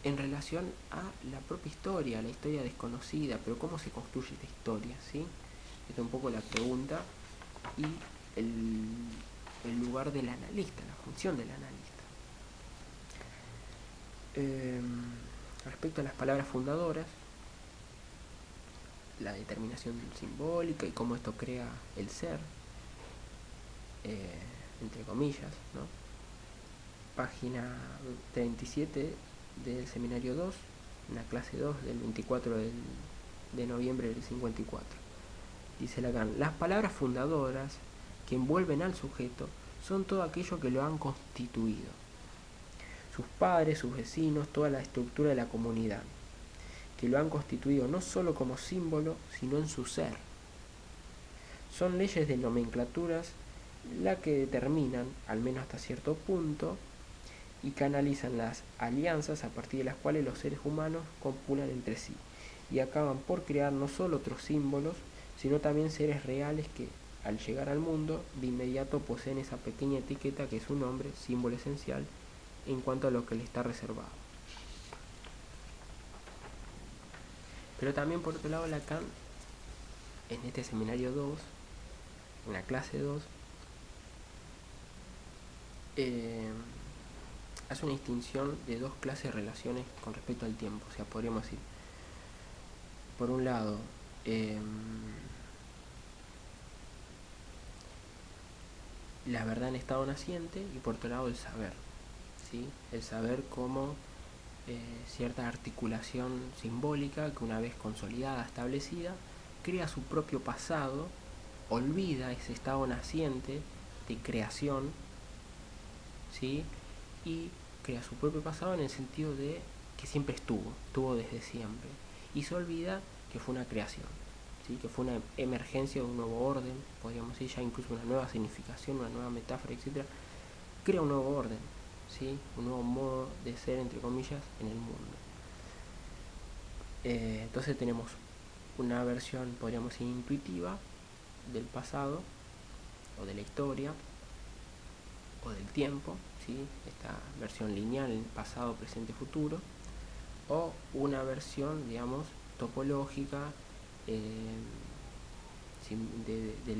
en relación a la propia historia, la historia desconocida, pero cómo se construye esta historia, ¿sí? Esta es un poco la pregunta y el lugar del analista, la función del analista. Respecto a las palabras fundadoras, la determinación simbólica y cómo esto crea el ser, entre comillas, ¿no? Página 37 del seminario 2, en la clase 2 del 24 de noviembre del 54. Dice Lacan, las palabras fundadoras que envuelven al sujeto son todo aquello que lo han constituido. Sus padres, sus vecinos, toda la estructura de la comunidad, que lo han constituido no solo como símbolo, sino en su ser. Son leyes de nomenclaturas las que determinan, al menos hasta cierto punto, y canalizan las alianzas a partir de las cuales los seres humanos copulan entre sí y acaban por crear no solo otros símbolos, sino también seres reales que, al llegar al mundo, de inmediato poseen esa pequeña etiqueta que es un nombre, símbolo esencial, en cuanto a lo que le está reservado. Pero también, por otro lado, Lacan, en este seminario 2, en la clase 2, hace una distinción de dos clases de relaciones con respecto al tiempo. O sea, podríamos decir, por un lado, la verdad en estado naciente, y por otro lado el saber, ¿sí? El saber como cierta articulación simbólica que, una vez consolidada, establecida, crea su propio pasado, olvida ese estado naciente de creación, ¿sí? Y crea su propio pasado en el sentido de que siempre estuvo desde siempre, y se olvida que fue una creación, ¿sí? Que fue una emergencia de un nuevo orden, podríamos decir ya incluso una nueva significación, una nueva metáfora, etc. Crea un nuevo orden, ¿sí? Un nuevo modo de ser, entre comillas, en el mundo. Entonces tenemos una versión, podríamos decir, intuitiva del pasado, o de la historia, o del tiempo, ¿sí? Esta versión lineal, pasado, presente, futuro, o una versión, digamos, topológica, del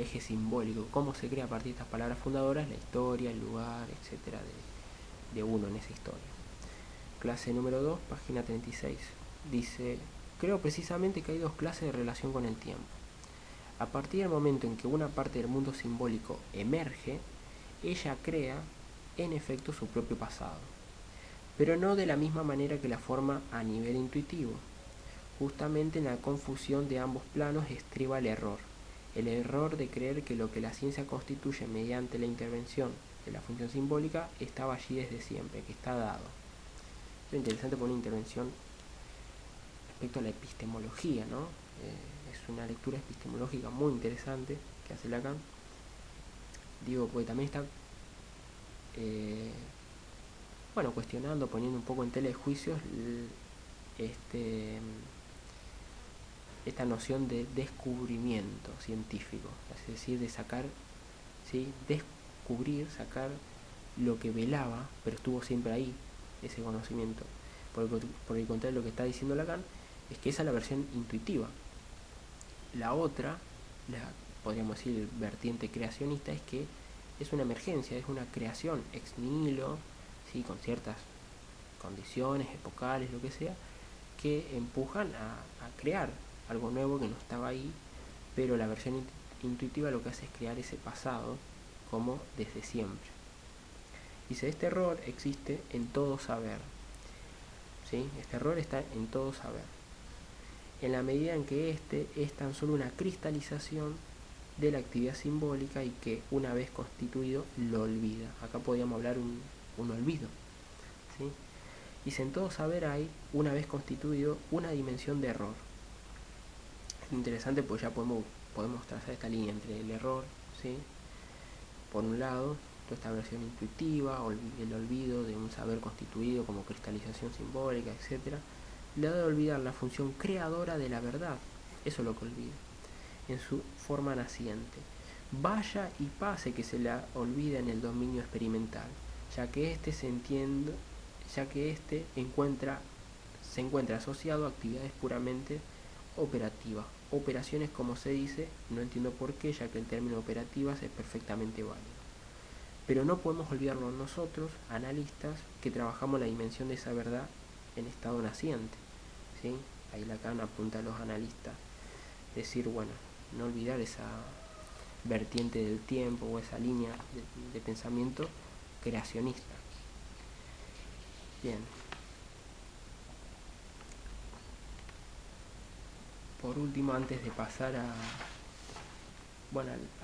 eje simbólico, cómo se crea a partir de estas palabras fundadoras la historia, el lugar, etcétera, de uno en esa historia. Clase número 2, página 36. Dice, creo precisamente que hay dos clases de relación con el tiempo. A partir del momento en que una parte del mundo simbólico emerge, ella crea, en efecto, su propio pasado, pero no de la misma manera que la forma a nivel intuitivo. Justamente en la confusión de ambos planos estriba el error de creer que lo que la ciencia constituye mediante la intervención de la función simbólica estaba allí desde siempre, que está dado. Es interesante por una intervención respecto a la epistemología, ¿no? Es una lectura epistemológica muy interesante que hace Lacan. Digo, porque también está cuestionando, poniendo un poco en tela de juicios esta noción de descubrimiento científico, es decir, de sacar, ¿sí? Descubrir, sacar lo que velaba, pero estuvo siempre ahí, ese conocimiento. Por el contrario, lo que está diciendo Lacan es que esa es la versión intuitiva. La otra, podríamos decir, vertiente creacionista, es que es una emergencia, es una creación ex nihilo, ¿sí? Con ciertas condiciones epocales, lo que sea, que empujan a crear algo nuevo que no estaba ahí, pero la versión intuitiva lo que hace es crear ese pasado como desde siempre. Dice, este error existe en todo saber, ¿sí? Este error está en todo saber. en la medida en que éste es tan solo una cristalización de la actividad simbólica y que una vez constituido lo olvida. Acá podríamos hablar un olvido, ¿sí? Dice, en todo saber hay, una vez constituido, una dimensión de error. Es interesante porque ya podemos trazar esta línea entre el error, ¿sí? Por un lado, toda esta versión intuitiva, el olvido de un saber constituido como cristalización simbólica, etc. Le da de olvidar la función creadora de la verdad, eso es lo que olvida, en su forma naciente. Vaya y pase que se la olvida en el dominio experimental, ya que éste se encuentra asociado a actividades puramente operativas. Operaciones, como se dice, no entiendo por qué, ya que el término operativas es perfectamente válido. Pero no podemos olvidarlo nosotros, analistas, que trabajamos la dimensión de esa verdad en estado naciente, ¿sí? Ahí Lacan apunta a los analistas, decir, bueno, no olvidar esa vertiente del tiempo o esa línea de pensamiento creacionista. Bien. Por último, antes de pasar a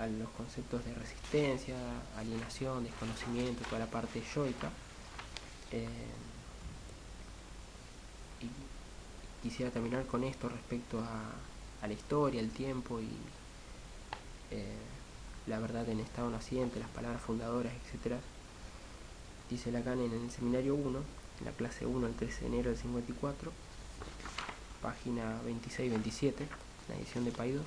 los conceptos de resistencia, alienación, desconocimiento, toda la parte yoica, y quisiera terminar con esto respecto a la historia, el tiempo y la verdad en estado naciente, las palabras fundadoras, etc. Dice Lacan en el seminario 1, en la clase 1, el 13 de enero del 54, página 26-27, la edición de Paidós.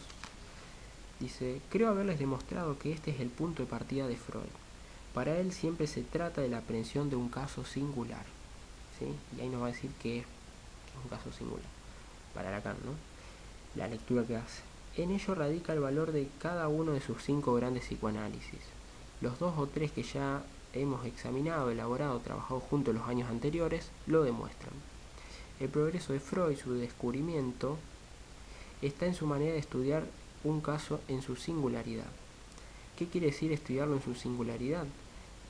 Dice, creo haberles demostrado que este es el punto de partida de Freud. Para él siempre se trata de la aprehensión de un caso singular, ¿sí? Y ahí nos va a decir que es un caso singular, para Lacan, ¿no? La lectura que hace. En ello radica el valor de cada uno de sus 5 grandes psicoanálisis. Los 2 o 3 que ya hemos examinado, elaborado, trabajado juntos los años anteriores, lo demuestran. El progreso de Freud, su descubrimiento, está en su manera de estudiar un caso en su singularidad. ¿Qué quiere decir estudiarlo en su singularidad?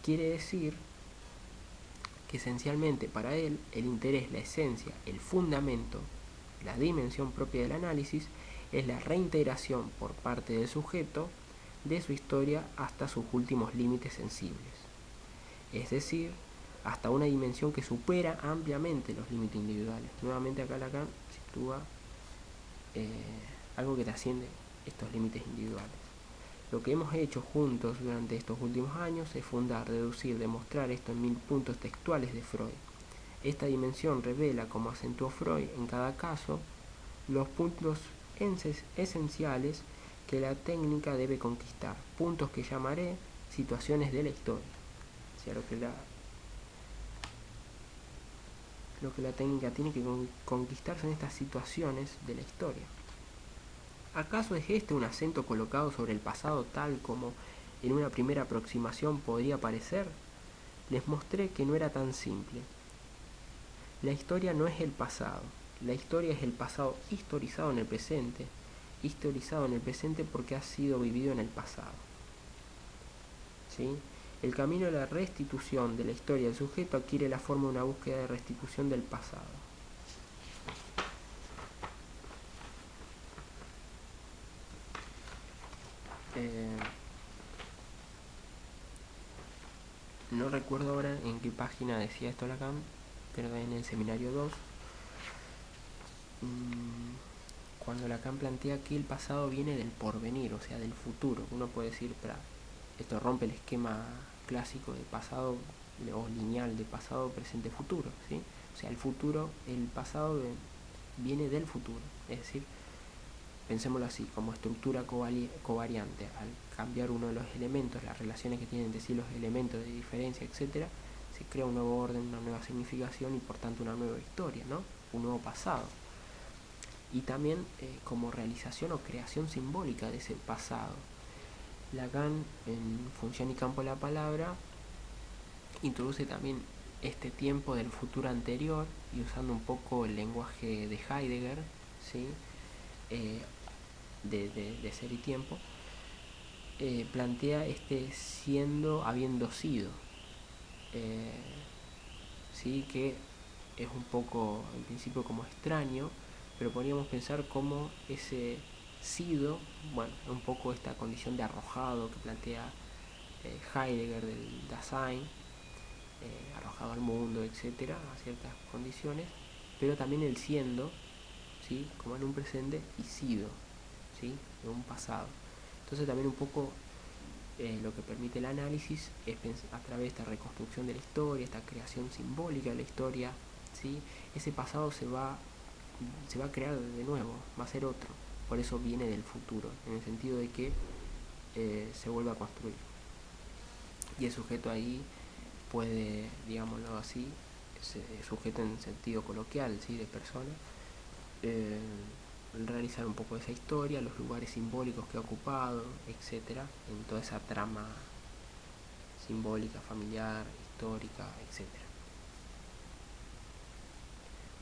Quiere decir que esencialmente para él el interés, la esencia, el fundamento, la dimensión propia del análisis es la reintegración por parte del sujeto de su historia hasta sus últimos límites sensibles. Es decir, hasta una dimensión que supera ampliamente los límites individuales. Nuevamente acá Lacan sitúa algo que trasciende estos límites individuales. Lo que hemos hecho juntos durante estos últimos años es fundar, deducir, demostrar esto en 1000 puntos textuales de Freud. Esta dimensión revela, como acentuó Freud en cada caso, los puntos esenciales que la técnica debe conquistar, puntos que llamaré situaciones de la historia. O sea, lo que la técnica tiene que conquistarse en estas situaciones de la historia. ¿Acaso es este un acento colocado sobre el pasado tal como en una primera aproximación podría parecer? Les mostré que no era tan simple. La historia no es el pasado, la historia es el pasado historizado en el presente porque ha sido vivido en el pasado. ¿Sí? El camino de la restitución de la historia del sujeto adquiere la forma de una búsqueda de restitución del pasado. No recuerdo ahora en qué página decía esto Lacan, pero en el seminario 2, cuando Lacan plantea que el pasado viene del porvenir, o sea, del futuro. Uno puede decir, esto rompe el esquema clásico de pasado o lineal de pasado, presente, futuro, ¿sí? O sea, el pasado viene del futuro, es decir, pensémoslo así, como estructura covariante. Al cambiar uno de los elementos, las relaciones que tienen entre sí los elementos de diferencia, etc., se crea un nuevo orden, una nueva significación y por tanto una nueva historia, ¿no? Un nuevo pasado. Y también como realización o creación simbólica de ese pasado. Lacan, en Función y Campo de la Palabra, introduce también este tiempo del futuro anterior y usando un poco el lenguaje de Heidegger, ¿sí? De ser y tiempo, plantea siendo, habiendo sido, ¿sí? Que es un poco, en principio, como extraño, pero podríamos pensar cómo ese sido, bueno, un poco esta condición de arrojado que plantea Heidegger del Dasein, arrojado al mundo, etcétera, a ciertas condiciones, pero también el siendo, ¿sí? Como en un presente, y sido, ¿sí? En un pasado. Entonces también un poco lo que permite el análisis es a través de esta reconstrucción de la historia, esta creación simbólica de la historia, ¿sí? Ese pasado se va a crear de nuevo, va a ser otro. Por eso viene del futuro, en el sentido de que se vuelve a construir. Y el sujeto ahí puede, digámoslo así, sujeto en sentido coloquial, ¿sí? De persona, eh, realizar un poco de esa historia, los lugares simbólicos que ha ocupado, etcétera, en toda esa trama simbólica, familiar, histórica, etcétera.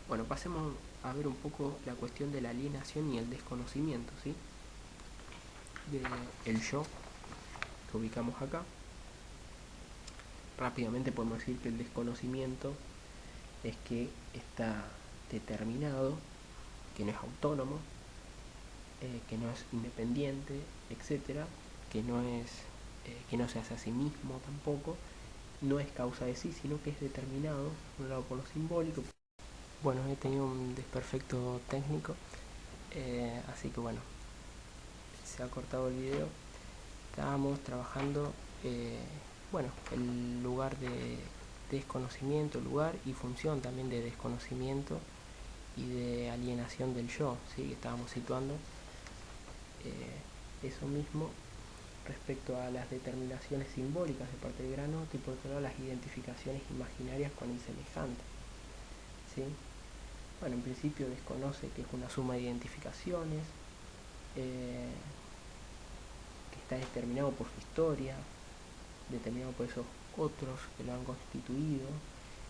Bueno, pasemos a ver un poco la cuestión de la alienación y el desconocimiento, ¿sí? El yo que ubicamos acá. Rápidamente podemos decir que el desconocimiento es que está determinado, que no es autónomo, que no es independiente, etcétera, que no se hace a sí mismo tampoco, no es causa de sí, sino que es determinado, por un lado por lo simbólico. Bueno, he tenido un desperfecto técnico, así que bueno, se ha cortado el video. Estábamos trabajando, bueno, el lugar de desconocimiento, lugar y función también de desconocimiento y de alienación del yo, ¿sí? Que estábamos situando eso mismo respecto a las determinaciones simbólicas de parte del grano y por otro lado las identificaciones imaginarias con el semejante, ¿sí? Bueno, en principio desconoce que es una suma de identificaciones, que está determinado por su historia, determinado por esos otros que lo han constituido,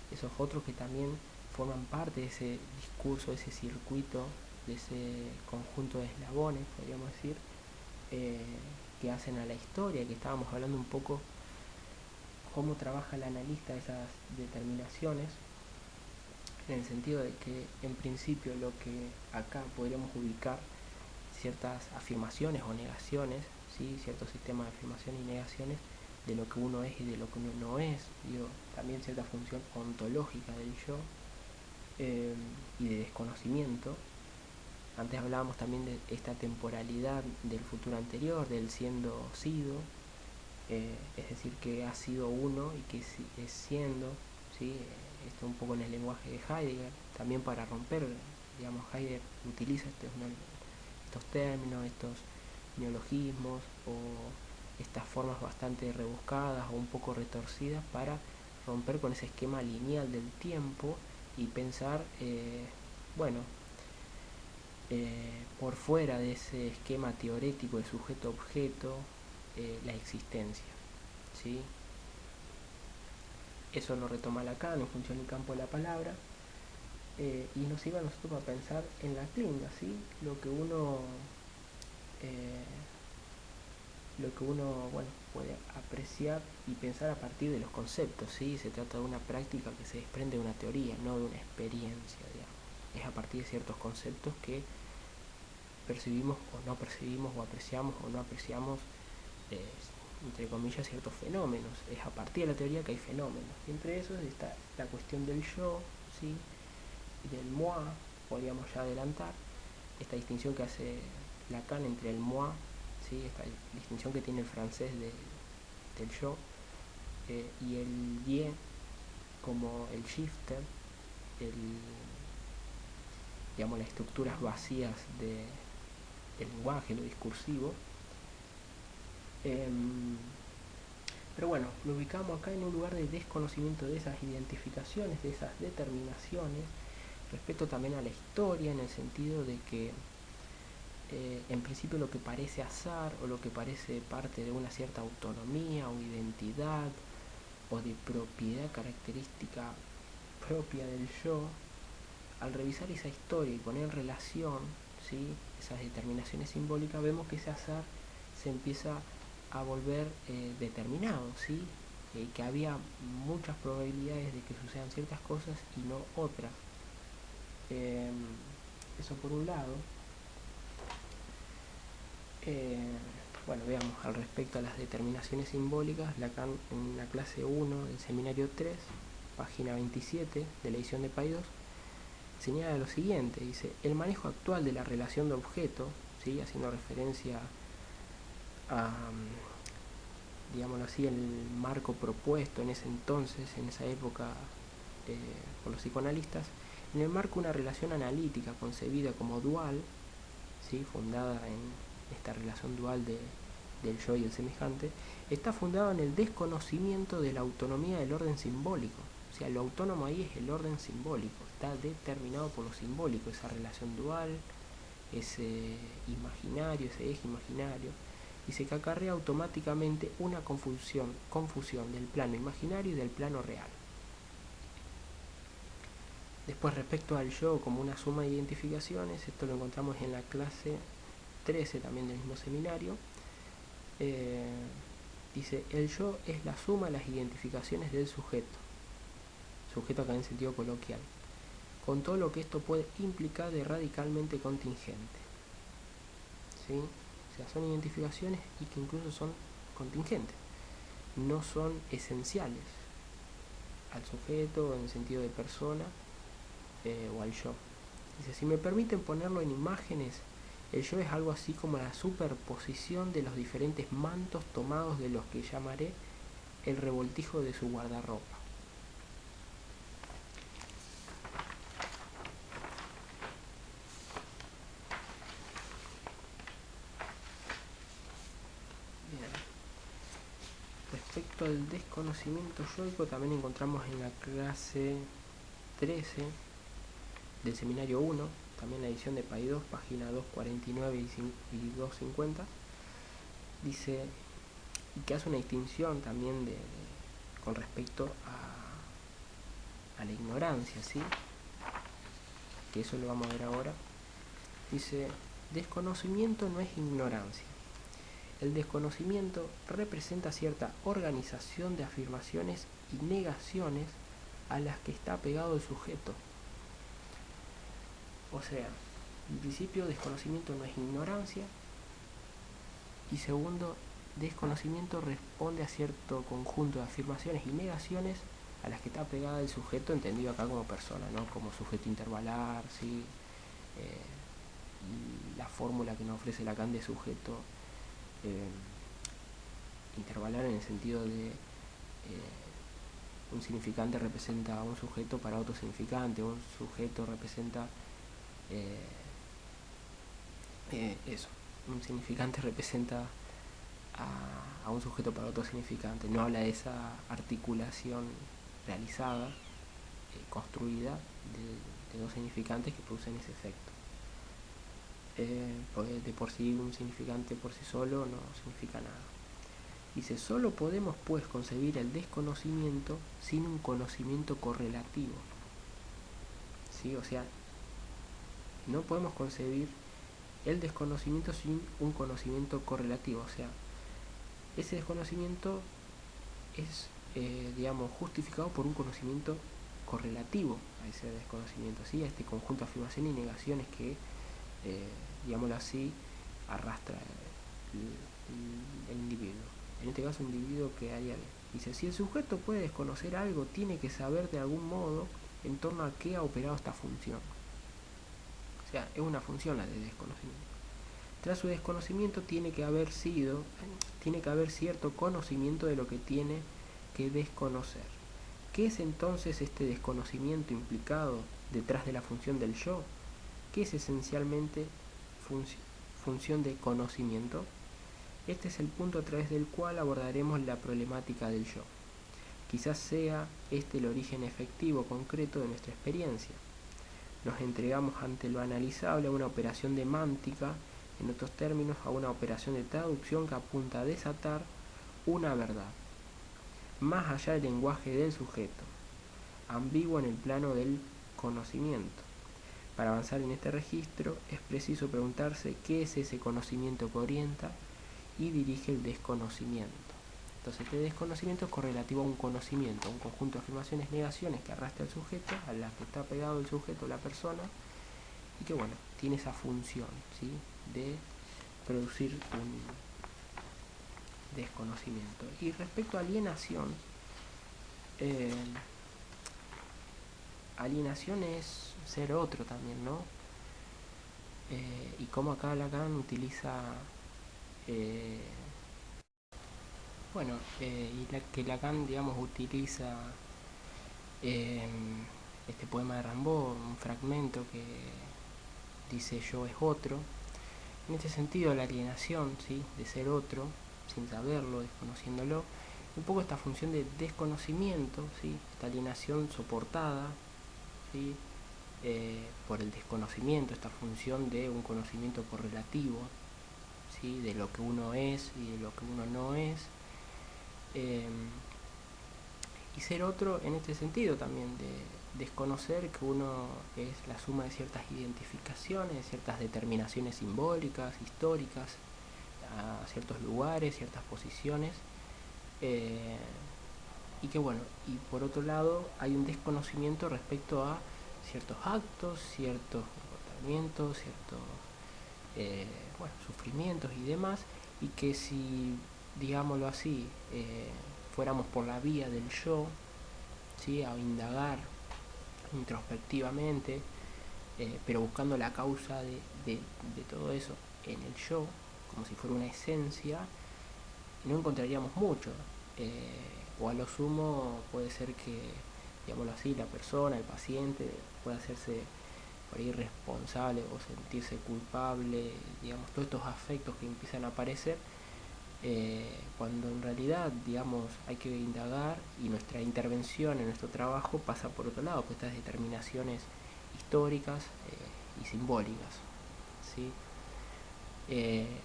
esos otros que también forman parte de ese discurso, de ese circuito, de ese conjunto de eslabones, podríamos decir, que hacen a la historia, que estábamos hablando un poco cómo trabaja el analista esas determinaciones, en el sentido de que en principio lo que acá podríamos ubicar ciertas afirmaciones o negaciones, ¿sí? Ciertos sistemas de afirmaciones y negaciones de lo que uno es y de lo que uno no es, digo, también cierta función ontológica del yo, y de desconocimiento. Antes hablábamos también de esta temporalidad del futuro anterior, del siendo sido, es decir, que ha sido uno y que es siendo, ¿sí? Esto un poco en el lenguaje de Heidegger, también para romper, digamos, Heidegger utiliza estos términos, estos neologismos o estas formas bastante rebuscadas o un poco retorcidas para romper con ese esquema lineal del tiempo y pensar, bueno, por fuera de ese esquema teorético de sujeto-objeto, la existencia, ¿sí? Eso lo retoma Lacan en función del campo de la palabra, y nos iba a nosotros a pensar en la clinga, ¿sí? Eh, lo que uno, bueno, puede apreciar y pensar a partir de los conceptos, ¿sí? Se trata de una práctica que se desprende de una teoría, no de una experiencia, digamos. Es a partir de ciertos conceptos que percibimos o apreciamos o no apreciamos, eh, entre comillas, ciertos fenómenos. Es a partir de la teoría que hay fenómenos. Y entre esos está la cuestión del yo, ¿sí? Y del moi, podríamos ya adelantar, esta distinción que hace Lacan entre el moi, ¿sí? Esta distinción que tiene el francés del yo, y el die como el shifter, digamos, las estructuras vacías del lenguaje, lo discursivo. Pero bueno, lo ubicamos acá en un lugar de desconocimiento de esas identificaciones, de esas determinaciones, respecto también a la historia, en el sentido de que en principio lo que parece azar o lo que parece parte de una cierta autonomía o identidad o de propiedad característica propia del yo, al revisar esa historia y poner en relación, ¿sí? Esas determinaciones simbólicas, vemos que ese azar se empieza a volver determinado, ¿sí? Que había muchas probabilidades de que sucedan ciertas cosas y no otras. Eso por un lado. Bueno, veamos al respecto a las determinaciones simbólicas. Lacan, en la clase 1 del seminario 3, página 27 de la edición de Paidós, señala lo siguiente, dice: el manejo actual de la relación de objeto, ¿sí?, haciendo referencia a, digámoslo así, el marco propuesto en ese entonces, en esa época, por los psicoanalistas, en el marco de una relación analítica concebida como dual, ¿sí?, fundada en esta relación dual del yo y el semejante, está fundada en el desconocimiento de la autonomía del orden simbólico. O sea, lo autónomo ahí es el orden simbólico, está determinado por lo simbólico, esa relación dual, ese imaginario, ese eje imaginario, dice que acarrea automáticamente una confusión del plano imaginario y del plano real. Después, respecto al yo como una suma de identificaciones, esto lo encontramos en la clase 13 también del mismo seminario. Dice: el yo es la suma de las identificaciones del sujeto acá en sentido coloquial, con todo lo que esto puede implicar de radicalmente contingente, ¿sí? O sea, son identificaciones y que incluso son contingentes, no son esenciales al sujeto en el sentido de persona o al yo. Dice: si me permiten ponerlo en imágenes, el yo es algo así como la superposición de los diferentes mantos tomados de los que llamaré el revoltijo de su guardarropa. Bien. Respecto al desconocimiento yoico, también encontramos en la clase 13 del seminario 1, también la edición de Paidós, página 249 y 250, dice, y que hace una distinción también con respecto a la ignorancia, ¿sí?, que eso lo vamos a ver ahora. Dice: desconocimiento no es ignorancia. El desconocimiento representa cierta organización de afirmaciones y negaciones a las que está apegado el sujeto. O sea, en principio, desconocimiento no es ignorancia, y segundo, desconocimiento responde a cierto conjunto de afirmaciones y negaciones a las que está pegada el sujeto, entendido acá como persona, no como sujeto intervalar, ¿sí? Y la fórmula que nos ofrece Lacan de sujeto intervalar en el sentido de un significante representa a un sujeto para otro significante, un sujeto representa eso, un significante representa a un sujeto para otro significante. No habla de esa articulación realizada, construida de dos significantes que producen ese efecto. Porque de por sí un significante por sí solo no significa nada. Dice: solo podemos pues concebir el desconocimiento sin un conocimiento correlativo, ¿sí? O sea, no podemos concebir el desconocimiento sin un conocimiento correlativo. O sea, ese desconocimiento es, digamos, justificado por un conocimiento correlativo a ese desconocimiento, ¿sí?, a este conjunto de afirmaciones y negaciones que, digámoslo así, arrastra el individuo. En este caso, un individuo que haya... Dice: si el sujeto puede desconocer algo, tiene que saber de algún modo en torno a qué ha operado esta función. O sea, es una función la de desconocimiento. Tras su desconocimiento tiene que haber cierto conocimiento de lo que tiene que desconocer. ¿Qué es entonces este desconocimiento implicado detrás de la función del yo? ¿Qué es esencialmente función de conocimiento? Este es el punto a través del cual abordaremos la problemática del yo. Quizás sea este el origen efectivo concreto de nuestra experiencia. Nos entregamos ante lo analizable a una operación semántica, en otros términos, a una operación de traducción que apunta a desatar una verdad, más allá del lenguaje del sujeto, ambiguo en el plano del conocimiento. Para avanzar en este registro es preciso preguntarse qué es ese conocimiento que orienta y dirige el desconocimiento. Entonces, este desconocimiento es correlativo a un conocimiento, un conjunto de afirmaciones, negaciones que arrastra el sujeto, a las que está pegado el sujeto, la persona, y que, bueno, tiene esa función, ¿sí? De producir un desconocimiento. Y respecto a alienación, eh, alienación es ser otro también, ¿no? Y como acá Lacan utiliza, eh, bueno, que Lacan, digamos, utiliza eh, este poema de Rimbaud, un fragmento que dice yo es otro. En este sentido, la alienación, ¿sí? De ser otro, sin saberlo, desconociéndolo, un poco esta función de desconocimiento, ¿sí? Esta alienación soportada, ¿sí? Por el desconocimiento, esta función de un conocimiento correlativo, ¿sí? De lo que uno es y de lo que uno no es. Eh, y ser otro en este sentido también, de desconocer que uno es la suma de ciertas identificaciones, ciertas determinaciones simbólicas, históricas, a ciertos lugares, ciertas posiciones, eh, y que bueno, y por otro lado hay un desconocimiento respecto a ciertos actos, ciertos comportamientos, ciertos bueno, sufrimientos y demás, y que si, digámoslo así, fuéramos por la vía del yo, ¿sí? A indagar introspectivamente, pero buscando la causa de todo eso en el yo, como si fuera una esencia, no encontraríamos mucho. O a lo sumo puede ser que, digámoslo así, la persona, el paciente, pueda hacerse por ahí responsable o sentirse culpable, digamos, todos estos afectos que empiezan a aparecer, cuando en realidad, digamos, hay que indagar y nuestra intervención en nuestro trabajo pasa por otro lado, por estas determinaciones históricas y simbólicas, ¿sí?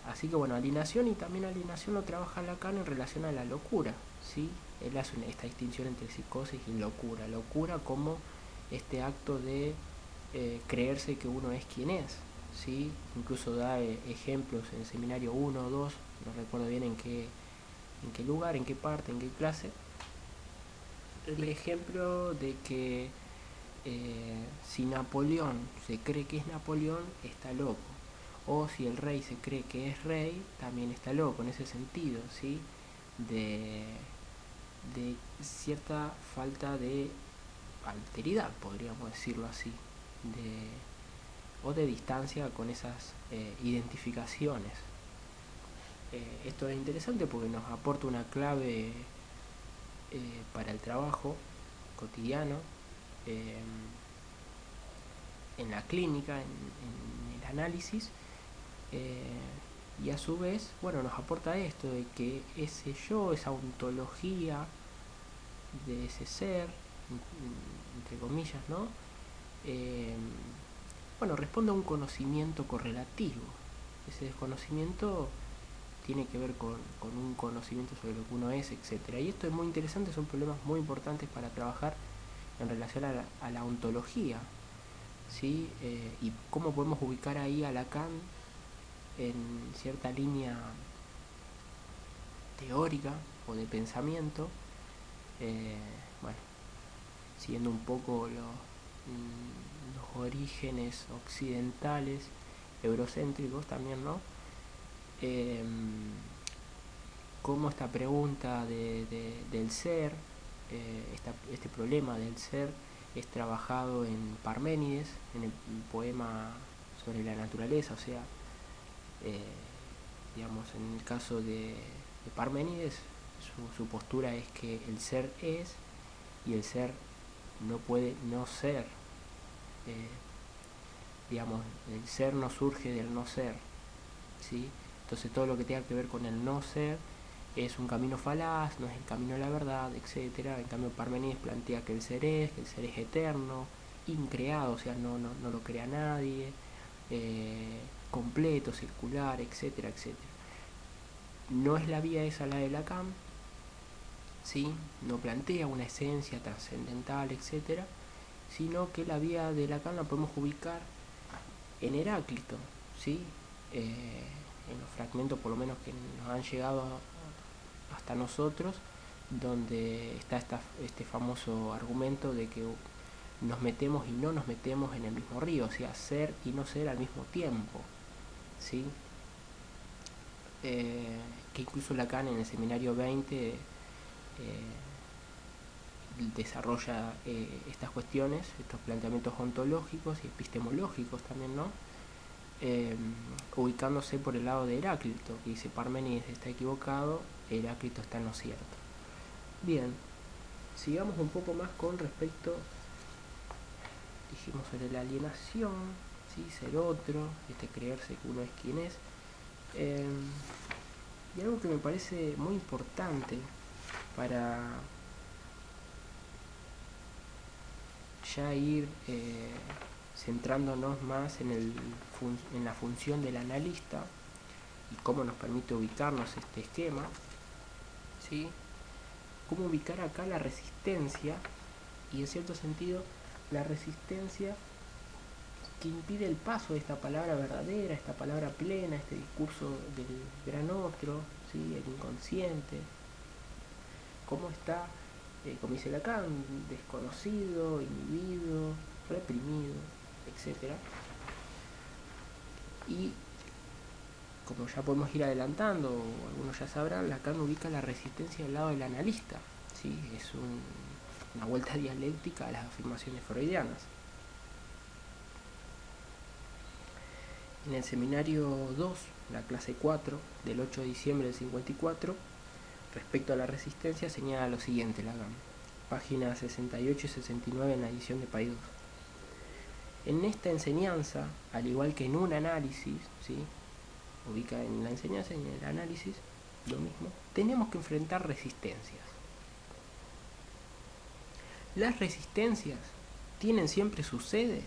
Así que bueno, alienación, y también alienación lo trabaja Lacan en relación a la locura, ¿sí? Él hace esta distinción entre psicosis y locura. Locura como este acto de creerse que uno es quien es, ¿sí? Incluso da ejemplos en el seminario 1 o 2, no recuerdo bien en qué lugar, en qué parte, en qué clase, el ejemplo de que si Napoleón se cree que es Napoleón, está loco. O si el rey se cree que es rey, también está loco, en ese sentido, ¿sí? De, de cierta falta de alteridad, podríamos decirlo así, de, o de distancia con esas identificaciones. Esto es interesante porque nos aporta una clave para el trabajo cotidiano, eh, en la clínica, en el análisis, eh, y a su vez, bueno, nos aporta esto de que ese yo, esa ontología de ese ser, entre comillas, ¿no? Eh, bueno, responde a un conocimiento correlativo. Ese desconocimiento tiene que ver con un conocimiento sobre lo que uno es, etcétera. Y esto es muy interesante, son problemas muy importantes para trabajar en relación a la ontología, ¿sí? Y cómo podemos ubicar ahí a Lacan en cierta línea teórica o de pensamiento, eh, bueno, siguiendo un poco los orígenes occidentales, eurocéntricos también, ¿no? Eh, Cómo esta pregunta del ser, este problema del ser, es trabajado en Parménides, en el poema sobre la naturaleza, o sea, eh, digamos, en el caso de Parménides, su postura es que el ser es y el ser no puede no ser. Eh, digamos, el ser no surge del no ser, ¿sí? Entonces todo lo que tenga que ver con el no ser es un camino falaz, no es el camino de la verdad, etcétera. En cambio Parmenides plantea que el ser es eterno, increado, o sea, no lo crea nadie, completo, circular, etcétera, etcétera. No es la vía esa la de Lacan, ¿sí? No plantea una esencia trascendental, etcétera, sino que la vía de Lacan la podemos ubicar en Heráclito, ¿sí? En los fragmentos por lo menos que nos han llegado hasta nosotros, donde está este famoso argumento de que nos metemos y no nos metemos en el mismo río, o sea, ser y no ser al mismo tiempo, ¿sí? Que incluso Lacan en el seminario 20 desarrolla estas cuestiones, estos planteamientos ontológicos y epistemológicos también, ¿no? Ubicándose por el lado de Heráclito, que dice Parménides está equivocado, Heráclito está en lo cierto. Bien, sigamos un poco más con respecto, dijimos sobre la alienación, ¿sí? Ser otro, creerse que uno es quien es. Y algo que me parece muy importante para ya ir centrándonos más en la función del analista y cómo nos permite ubicarnos este esquema, ¿sí? Cómo ubicar acá la resistencia, y en cierto sentido la resistencia que impide el paso de esta palabra verdadera, esta palabra plena, este discurso del gran otro, ¿sí? El inconsciente, cómo está, como dice Lacan, desconocido, inhibido, reprimido, etc. Y como ya podemos ir adelantando, o algunos ya sabrán, Lacan ubica la resistencia del lado del analista, ¿sí? Es una vuelta dialéctica a las afirmaciones freudianas. En el seminario 2, la clase 4, del 8 de diciembre del 54, respecto a la resistencia, señala lo siguiente Lacan, páginas 68 y 69 en la edición de Paidós. En esta enseñanza, al igual que en un análisis, ¿sí? Ubica en la enseñanza y en el análisis lo mismo, tenemos que enfrentar resistencias. Las resistencias tienen siempre su sede,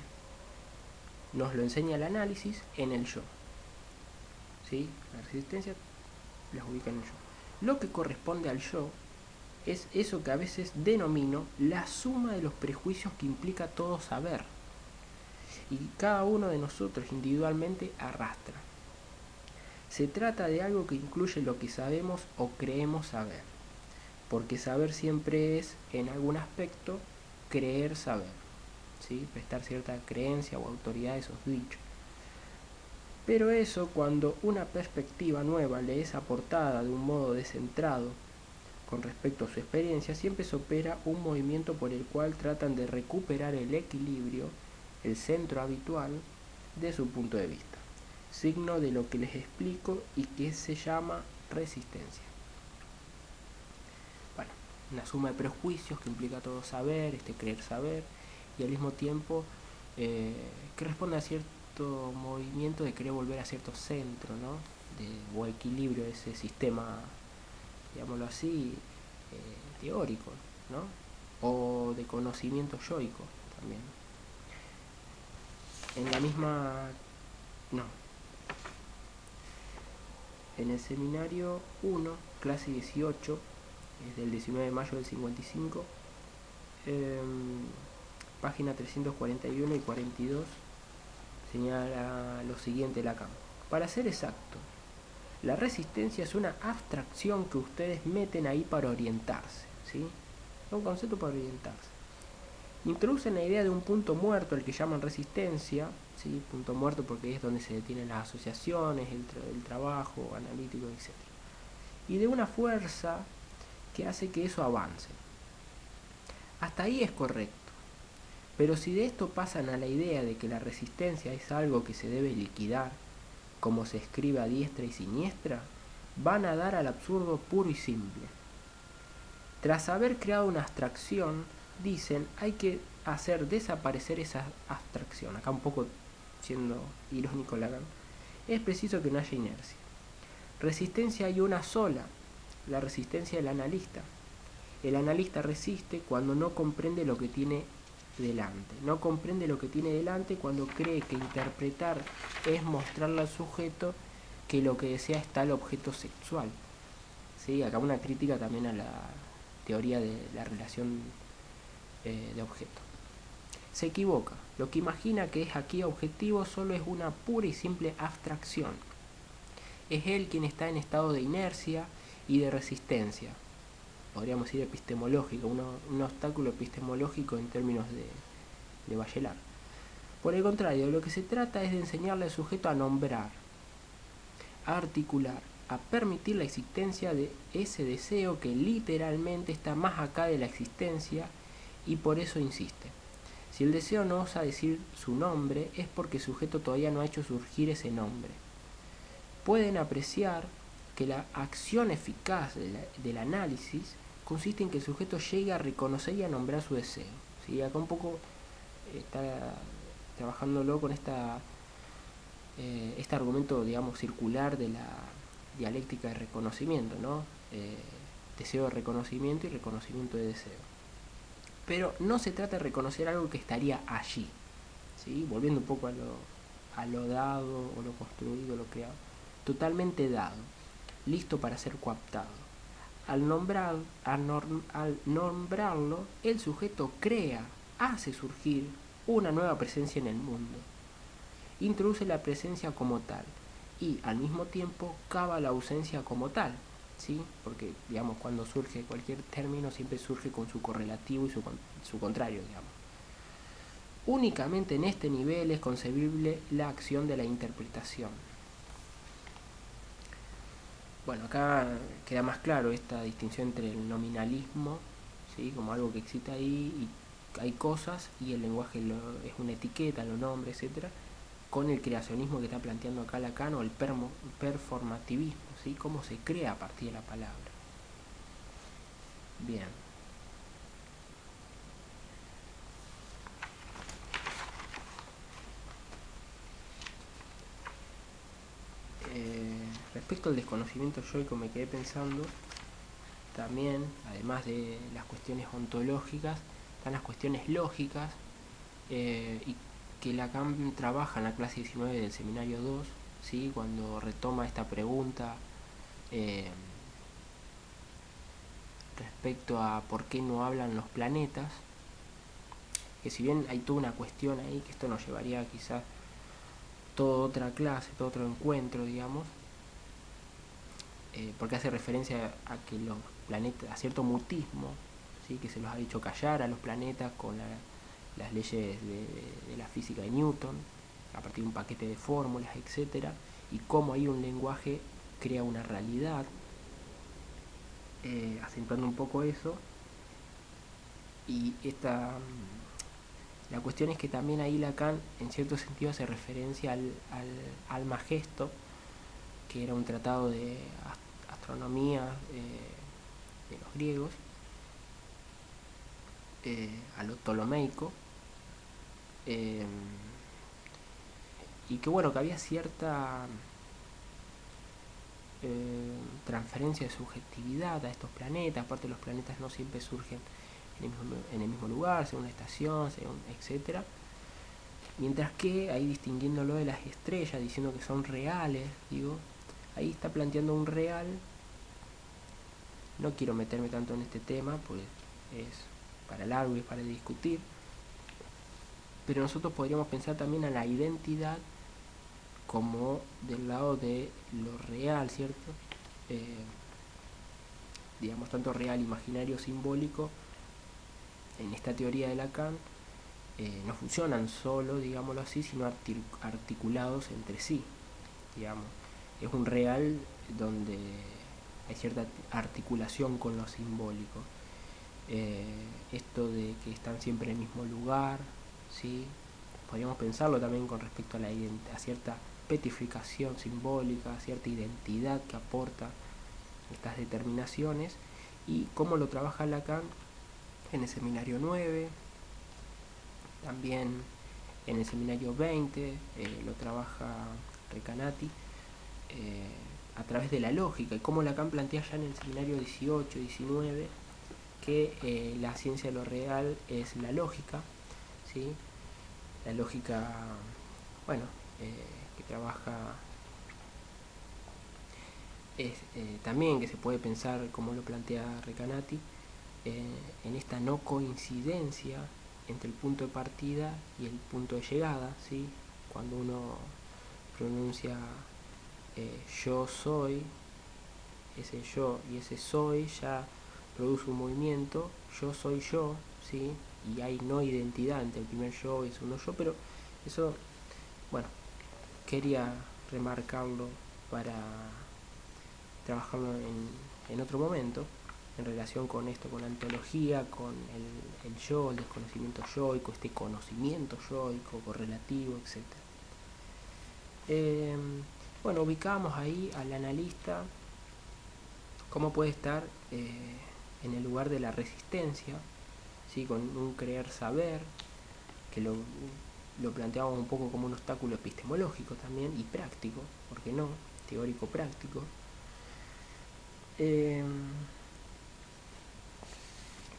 nos lo enseña el análisis, en el yo, ¿sí? La resistencia las ubica en el yo. Lo que corresponde al yo es eso que a veces denomino la suma de los prejuicios que implica todo saber, y cada uno de nosotros individualmente arrastra. Se trata de algo que incluye lo que sabemos o creemos saber, porque saber siempre es, en algún aspecto, creer saber, ¿sí? Prestar cierta creencia o autoridad a esos dichos. Pero eso, cuando una perspectiva nueva le es aportada de un modo descentrado con respecto a su experiencia, siempre se opera un movimiento por el cual tratan de recuperar el equilibrio, el centro habitual de su punto de vista, signo de lo que les explico y que se llama resistencia. Bueno, una suma de prejuicios que implica todo saber, creer saber, y al mismo tiempo que responde a cierto movimiento de querer volver a cierto centro, ¿no? O equilibrio de ese sistema, digámoslo así, teórico, ¿no? O de conocimiento yoico también. En la misma... no. En el seminario 1, clase 18, es del 19 de mayo del 55, página 341 y 42, señala lo siguiente Lacan. Para ser exacto, la resistencia es una abstracción que ustedes meten ahí para orientarse, ¿sí? Es un concepto para orientarse. Introducen la idea de un punto muerto, al que llaman resistencia, ¿sí? Punto muerto porque es donde se detienen las asociaciones, el trabajo analítico, etc. Y de una fuerza que hace que eso avance. Hasta ahí es correcto. Pero si de esto pasan a la idea de que la resistencia es algo que se debe liquidar, como se escribe a diestra y siniestra, van a dar al absurdo puro y simple. Tras haber creado una abstracción, dicen, hay que hacer desaparecer esa abstracción. Acá un poco siendo irónico Lacan. Es preciso que no haya inercia. Resistencia hay una sola, la resistencia del analista. El analista resiste cuando no comprende lo que tiene delante. No comprende lo que tiene delante cuando cree que interpretar es mostrarle al sujeto que lo que desea es tal objeto sexual. ¿Sí? Acá una crítica también a la teoría de la relación de objeto. Se equivoca. Lo que imagina que es aquí objetivo solo es una pura y simple abstracción. Es él quien está en estado de inercia y de resistencia. Podríamos decir epistemológico, un obstáculo epistemológico en términos de Bachelard. Por el contrario, lo que se trata es de enseñarle al sujeto a nombrar, a articular, a permitir la existencia de ese deseo que literalmente está más acá de la existencia y por eso insiste. Si el deseo no osa decir su nombre es porque el sujeto todavía no ha hecho surgir ese nombre. Pueden apreciar que la acción eficaz del análisis consiste en que el sujeto llegue a reconocer y a nombrar su deseo. ¿Sí? Acá un poco está trabajándolo con este argumento, digamos, circular de la dialéctica de reconocimiento, ¿no? Deseo de reconocimiento y reconocimiento de deseo. Pero no se trata de reconocer algo que estaría allí, ¿sí? Volviendo un poco a lo dado o lo construido, lo creado, totalmente dado, listo para ser coaptado. Al nombrarlo, el sujeto crea, hace surgir una nueva presencia en el mundo, introduce la presencia como tal y al mismo tiempo cava la ausencia como tal, ¿sí? Porque, digamos, cuando surge cualquier término siempre surge con su correlativo y su contrario, digamos. Únicamente en este nivel es concebible la acción de la interpretación. Bueno, acá queda más claro esta distinción entre el nominalismo, ¿sí? Como algo que existe ahí y hay cosas, y el lenguaje es una etiqueta, lo nombra, etcétera, con el creacionismo que está planteando acá Lacan, o el performativismo, ¿sí? Cómo se crea a partir de la palabra. Bien. Respecto al desconocimiento yoico me quedé pensando también, además de las cuestiones ontológicas, están las cuestiones lógicas, y que Lacan trabaja en la clase 19 del seminario 2, ¿sí? Cuando retoma esta pregunta respecto a por qué no hablan los planetas, que si bien hay toda una cuestión ahí, que esto nos llevaría quizás toda otra clase, todo otro encuentro, digamos, porque hace referencia a que los planetas, a cierto mutismo, ¿sí? Que se los ha dicho callar a los planetas con las leyes de la física de Newton, a partir de un paquete de fórmulas, etcétera, y cómo ahí un lenguaje crea una realidad, acentuando un poco eso. Y la cuestión es que también ahí Lacan en cierto sentido hace referencia al Almagesto, que era un tratado de astronomía de los griegos, a lo ptolomeico, y que bueno, que había cierta transferencia de subjetividad a estos planetas. Aparte, los planetas no siempre surgen en el mismo lugar, según la estación, etcétera. Mientras que ahí distinguiéndolo de las estrellas, diciendo que son reales, digo, ahí está planteando un real. No quiero meterme tanto en este tema, pues es para largo y para discutir, pero nosotros podríamos pensar también a la identidad como del lado de lo real, ¿cierto? Digamos, tanto real, imaginario, simbólico, en esta teoría de Lacan, no funcionan solo, digámoslo así, sino articulados entre sí, digamos. Es un real donde hay cierta articulación con lo simbólico. Esto de que están siempre en el mismo lugar, ¿sí? Podríamos pensarlo también con respecto a cierta petificación simbólica, a cierta identidad que aporta estas determinaciones, y cómo lo trabaja Lacan en el seminario 9, también en el seminario 20, lo trabaja Recanati, a través de la lógica, y cómo Lacan plantea ya en el seminario 18, 19, que la ciencia de lo real es la lógica, ¿sí? La lógica, bueno, que trabaja es también que se puede pensar, como lo plantea Recanati, en esta no coincidencia entre el punto de partida y el punto de llegada, ¿sí? Cuando uno pronuncia yo soy, ese yo y ese soy ya produce un movimiento, yo soy yo, ¿sí? y hay no identidad entre el primer yo y el segundo yo, pero eso, bueno, quería remarcarlo para trabajarlo en otro momento, en relación con esto, con la ontología, con el yo, el desconocimiento yoico, este conocimiento yoico, correlativo, etc. Bueno, ubicamos ahí al analista, cómo puede estar en el lugar de la resistencia, ¿sí? Con un creer saber, que lo planteamos un poco como un obstáculo epistemológico también, y práctico, ¿por qué no? Teórico práctico.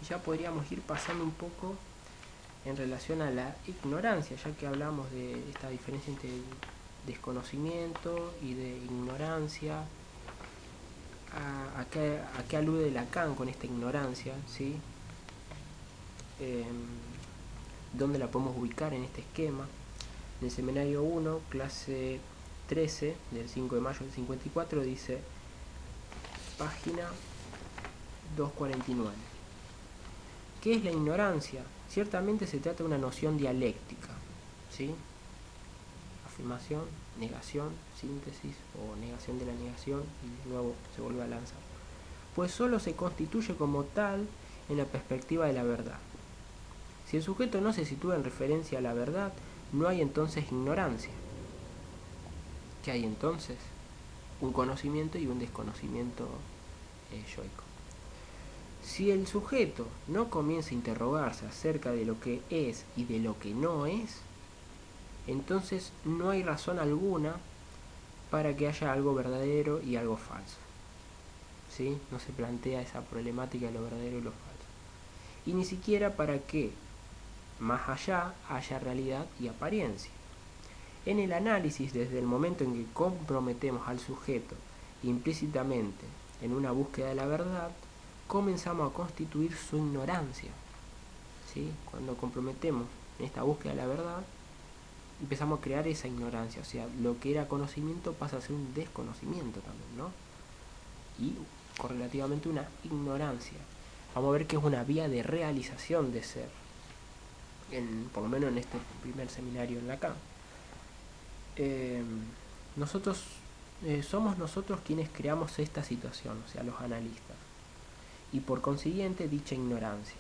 Ya podríamos ir pasando un poco en relación a la ignorancia, ya que hablamos de esta diferencia entre desconocimiento y de ignorancia. ¿A qué alude Lacan con esta ignorancia? ¿Sí? ¿Dónde la podemos ubicar en este esquema? En el seminario 1, clase 13, del 5 de mayo del 54, dice, página 249. ¿Qué es la ignorancia? Ciertamente se trata de una noción dialéctica, ¿sí? Afirmación, negación, síntesis o negación de la negación, y luego se vuelve a lanzar. Pues solo se constituye como tal en la perspectiva de la verdad. Si el sujeto no se sitúa en referencia a la verdad, no hay entonces ignorancia. ¿Qué hay entonces? Un conocimiento y un desconocimiento yoico. Si el sujeto no comienza a interrogarse acerca de lo que es y de lo que no es, entonces no hay razón alguna para que haya algo verdadero y algo falso. ¿Sí? No se plantea esa problemática de lo verdadero y lo falso. Y ni siquiera para que más allá haya realidad y apariencia. En el análisis, desde el momento en que comprometemos al sujeto implícitamente en una búsqueda de la verdad, comenzamos a constituir su ignorancia. ¿Sí? Cuando comprometemos en esta búsqueda de la verdad, empezamos a crear esa ignorancia, o sea, lo que era conocimiento pasa a ser un desconocimiento también, ¿no? Y correlativamente una ignorancia. Vamos a ver que es una vía de realización de ser, por lo menos en este primer seminario en Lacan. Somos nosotros quienes creamos esta situación, o sea, los analistas, y por consiguiente dicha ignorancia.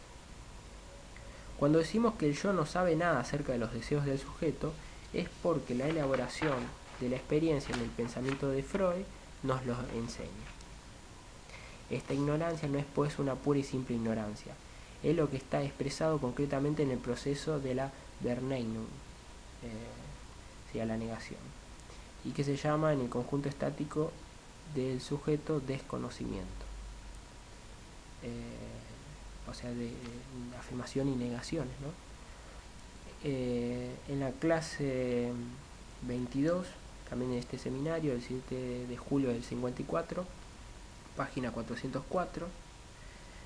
Cuando decimos que el yo no sabe nada acerca de los deseos del sujeto, es porque la elaboración de la experiencia en el pensamiento de Freud nos lo enseña. Esta ignorancia no es pues una pura y simple ignorancia, es lo que está expresado concretamente en el proceso de la Verneinung, la negación, y que se llama en el conjunto estático del sujeto desconocimiento, o sea, de afirmación y negaciones, ¿no? En la clase 22, también en este seminario, el 7 de julio del 54, página 404,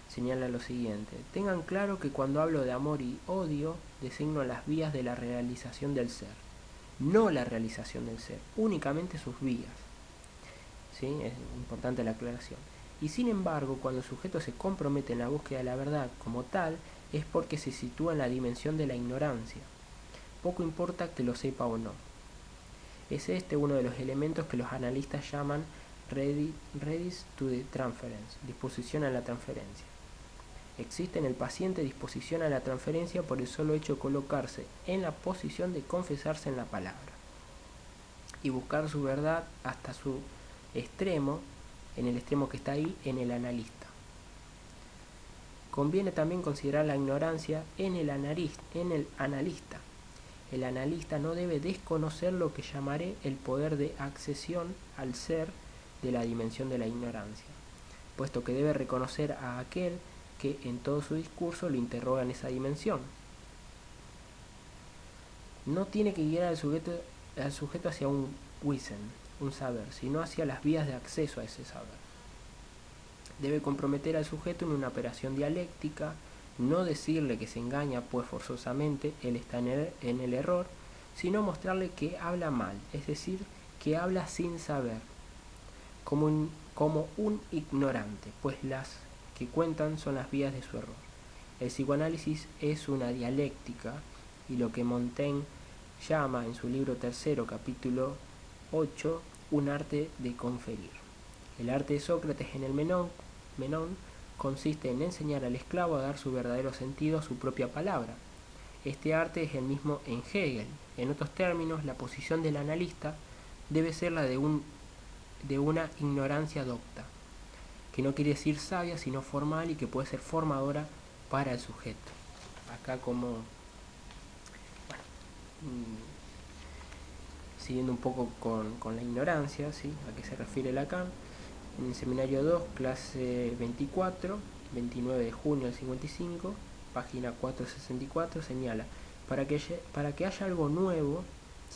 señala lo siguiente: tengan claro que cuando hablo de amor y odio, designo las vías de la realización del ser, no la realización del ser, únicamente sus vías. ¿Sí? Es importante la aclaración. Y sin embargo, cuando el sujeto se compromete en la búsqueda de la verdad como tal, es porque se sitúa en la dimensión de la ignorancia. Poco importa que lo sepa o no. Es este uno de los elementos que los analistas llaman readiness to the transference, disposición a la transferencia. Existe en el paciente disposición a la transferencia por el solo hecho de colocarse en la posición de confesarse en la palabra y buscar su verdad hasta su extremo, en el extremo que está ahí, en el analista. Conviene también considerar la ignorancia en el analista. El analista no debe desconocer lo que llamaré el poder de accesión al ser de la dimensión de la ignorancia, puesto que debe reconocer a aquel que en todo su discurso lo interroga en esa dimensión. No tiene que guiar al sujeto hacia un Wissen, un saber, sino hacia las vías de acceso a ese saber. Debe comprometer al sujeto en una operación dialéctica, no decirle que se engaña, pues forzosamente él está en el error, sino mostrarle que habla mal, es decir, que habla sin saber, como un ignorante, pues las que cuentan son las vías de su error. El psicoanálisis es una dialéctica y lo que Montaigne llama en su libro tercero, capítulo 8, un arte de conferir. El arte de Sócrates en el Menón consiste en enseñar al esclavo a dar su verdadero sentido a su propia palabra. Este arte es el mismo en Hegel. En otros términos, la posición del analista debe ser la de una ignorancia docta, que no quiere decir sabia, sino formal y que puede ser formadora para el sujeto. Acá como, siguiendo un poco con la ignorancia, ¿sí? ¿A qué se refiere Lacan? En el seminario 2, clase 24, 29 de junio del 55, página 464, señala, para que haya algo nuevo,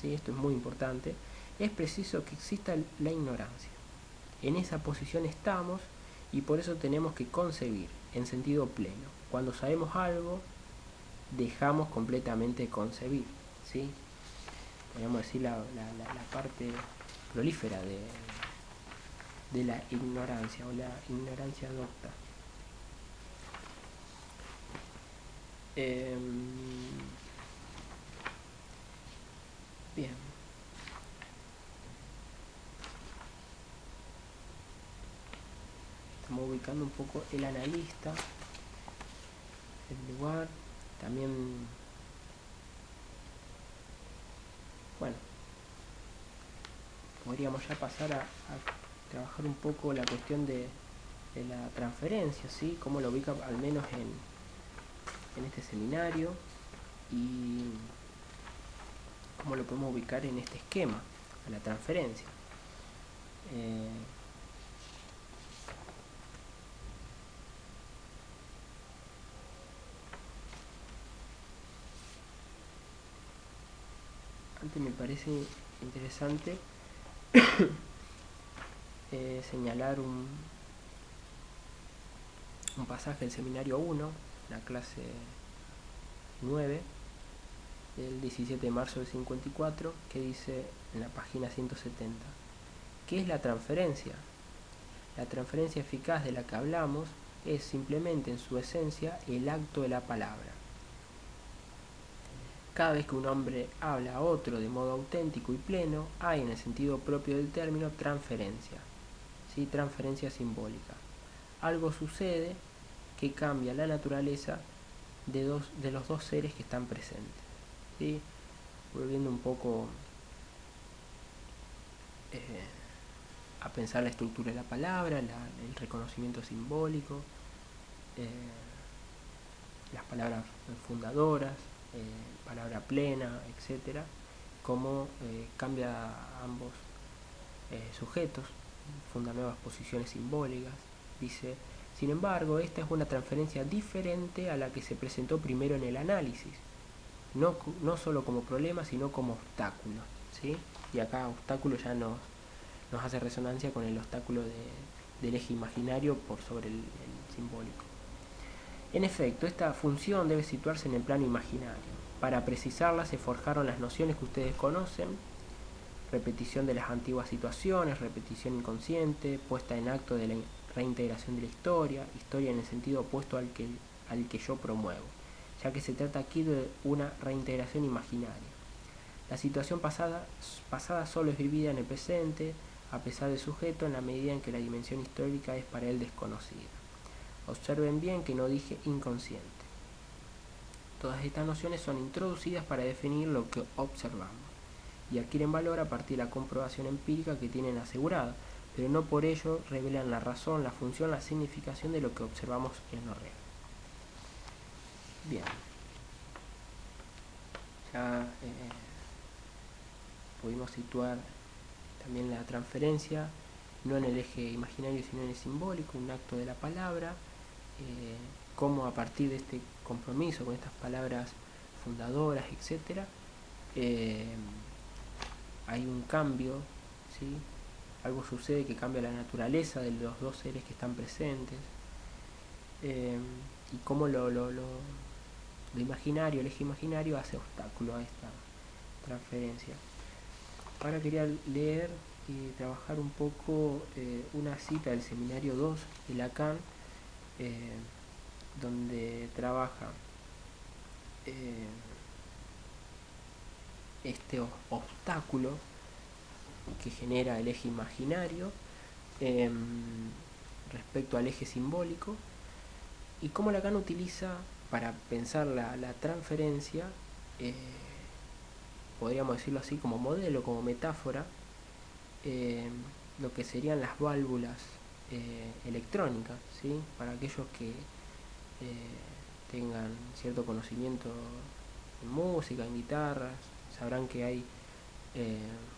¿sí? Esto es muy importante, es preciso que exista la ignorancia. En esa posición estamos y por eso tenemos que concebir en sentido pleno. Cuando sabemos algo, dejamos completamente de concebir, ¿sí? Podríamos decir la parte prolífera de la ignorancia o la ignorancia docta. Bien. Estamos ubicando un poco el analista, el lugar, también, bueno, podríamos ya pasar a trabajar un poco la cuestión de la transferencia, ¿sí? Cómo lo ubica al menos en este seminario y cómo lo podemos ubicar en este esquema, a la transferencia. Antes me parece interesante señalar un pasaje del seminario 1, la clase 9, del 17 de marzo del 54, que dice en la página 170, ¿qué es la transferencia? La transferencia eficaz de la que hablamos es simplemente en su esencia el acto de la palabra. Cada vez que un hombre habla a otro de modo auténtico y pleno, hay en el sentido propio del término transferencia, ¿sí? Transferencia simbólica. Algo sucede que cambia la naturaleza de los dos seres que están presentes, ¿sí? Volviendo un poco a pensar la estructura de la palabra, el reconocimiento simbólico, las palabras fundadoras, palabra plena, etcétera, cómo cambia a ambos sujetos, funda nuevas posiciones simbólicas. Dice, sin embargo, esta es una transferencia diferente a la que se presentó primero en el análisis, no solo como problema, sino como obstáculo, ¿sí? Y acá obstáculo ya nos hace resonancia con el obstáculo del eje imaginario por sobre el simbólico. En efecto, esta función debe situarse en el plano imaginario. Para precisarla se forjaron las nociones que ustedes conocen: repetición de las antiguas situaciones, repetición inconsciente, puesta en acto de la reintegración de la historia en el sentido opuesto al que yo promuevo, ya que se trata aquí de una reintegración imaginaria. La situación pasada solo es vivida en el presente, a pesar del sujeto, en la medida en que la dimensión histórica es para él desconocida. Observen bien que no dije inconsciente. Todas estas nociones son introducidas para definir lo que observamos y adquieren valor a partir de la comprobación empírica que tienen asegurada, pero no por ello revelan la razón, la función, la significación de lo que observamos en lo real. Bien. Ya pudimos situar también la transferencia, no en el eje imaginario sino en el simbólico, un acto de la palabra, cómo a partir de este compromiso con estas palabras fundadoras, etc., hay un cambio, ¿sí? Algo sucede que cambia la naturaleza de los dos seres que están presentes, y cómo lo imaginario, el eje imaginario hace obstáculo a esta transferencia. Ahora quería leer y trabajar un poco una cita del seminario 2 de Lacan, donde trabaja este obstáculo que genera el eje imaginario respecto al eje simbólico, y cómo Lacan utiliza para pensar la transferencia, podríamos decirlo así, como modelo, como metáfora, lo que serían las válvulas electrónicas, ¿sí? Para aquellos que tengan cierto conocimiento en música, en guitarras, sabrán que hay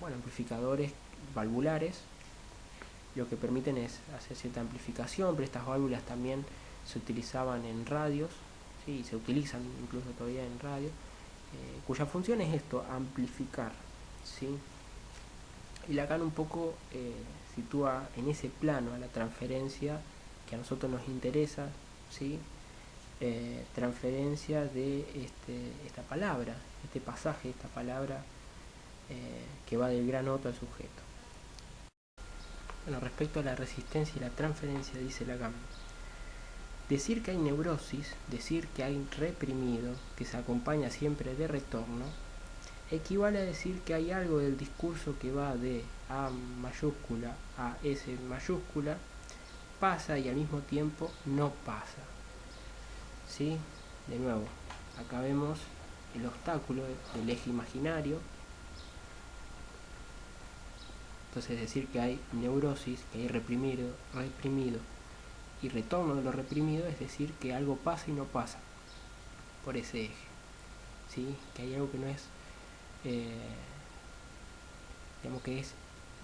amplificadores valvulares, lo que permiten es hacer cierta amplificación, pero estas válvulas también se utilizaban en radios, ¿sí? Se utilizan incluso todavía en radio, cuya función es esto, amplificar, ¿sí? Y Lacan un poco sitúa en ese plano a la transferencia que a nosotros nos interesa, ¿sí? Transferencia de esta palabra, este pasaje, esta palabra que va del gran otro al sujeto. Bueno, respecto a la resistencia y la transferencia, dice Lacan: decir que hay neurosis, decir que hay reprimido, que se acompaña siempre de retorno, equivale a decir que hay algo del discurso que va de A mayúscula a S mayúscula, pasa y al mismo tiempo no pasa. ¿Sí? De nuevo, acá vemos el obstáculo del eje imaginario. Entonces decir que hay neurosis, que hay reprimido y retorno de lo reprimido, es decir que algo pasa y no pasa por ese eje, ¿sí? Que hay algo que no es, digamos que es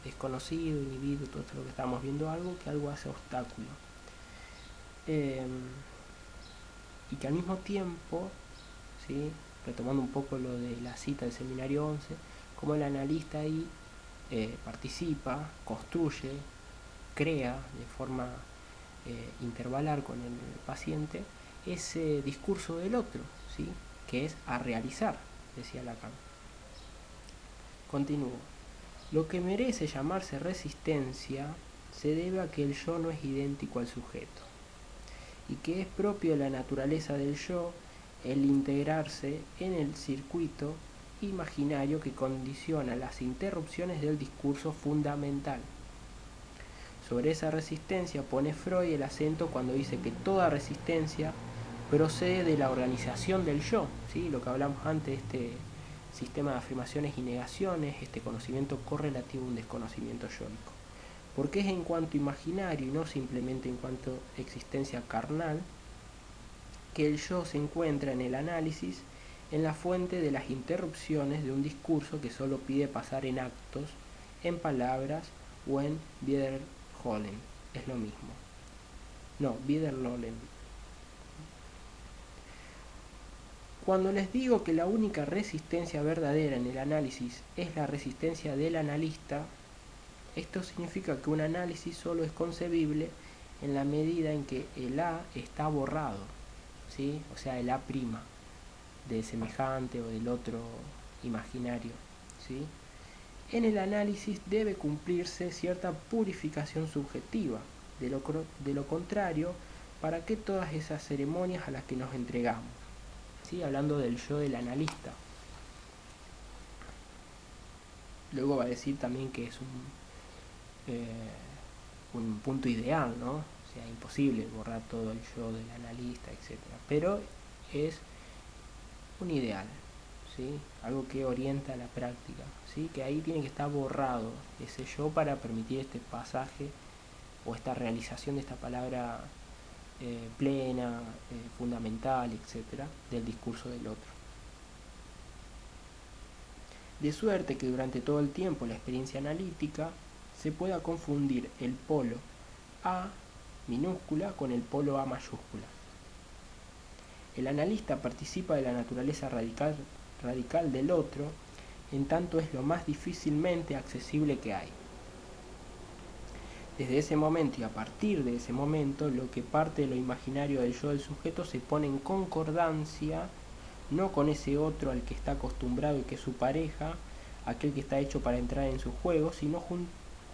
desconocido, inhibido, todo esto lo que estamos viendo, algo que algo hace obstáculo, y que al mismo tiempo, ¿sí? Retomando un poco lo de la cita del seminario 11, como el analista ahí participa, construye, crea de forma intervalar con el paciente ese discurso del otro, ¿sí? Que es a realizar, decía Lacan. Continúo. Lo que merece llamarse resistencia se debe a que el yo no es idéntico al sujeto, y que es propio de la naturaleza del yo el integrarse en el circuito imaginario que condiciona las interrupciones del discurso fundamental. Sobre esa resistencia pone Freud el acento cuando dice que toda resistencia procede de la organización del yo, ¿sí? Lo que hablamos antes de este sistema de afirmaciones y negaciones, este conocimiento correlativo a un desconocimiento yoico. Porque es en cuanto imaginario y no simplemente en cuanto existencia carnal que el yo se encuentra en el análisis en la fuente de las interrupciones de un discurso que solo pide pasar en actos, en palabras o en Wiederholen. Es lo mismo. No, Wiederholen. Cuando les digo que la única resistencia verdadera en el análisis es la resistencia del analista, esto significa que un análisis solo es concebible en la medida en que el A está borrado, ¿sí? O sea, el A' del semejante o del otro imaginario, ¿sí? En el análisis debe cumplirse cierta purificación subjetiva, de lo contrario, ¿para qué todas esas ceremonias a las que nos entregamos? ¿Sí? Hablando del yo del analista. Luego va a decir también que es un punto ideal, ¿no? O sea, imposible borrar todo el yo del analista, etc. Pero es un ideal, ¿sí? Algo que orienta a la práctica, ¿sí? Que ahí tiene que estar borrado ese yo para permitir este pasaje o esta realización de esta palabra plena, fundamental, etc., del discurso del otro. De suerte que durante todo el tiempo la experiencia analítica se pueda confundir el polo A minúscula con el polo A mayúscula. El analista participa de la naturaleza radical del otro, en tanto es lo más difícilmente accesible que hay. Desde ese momento y a partir de ese momento, lo que parte de lo imaginario del yo del sujeto se pone en concordancia, no con ese otro al que está acostumbrado y que es su pareja, aquel que está hecho para entrar en su juego, sino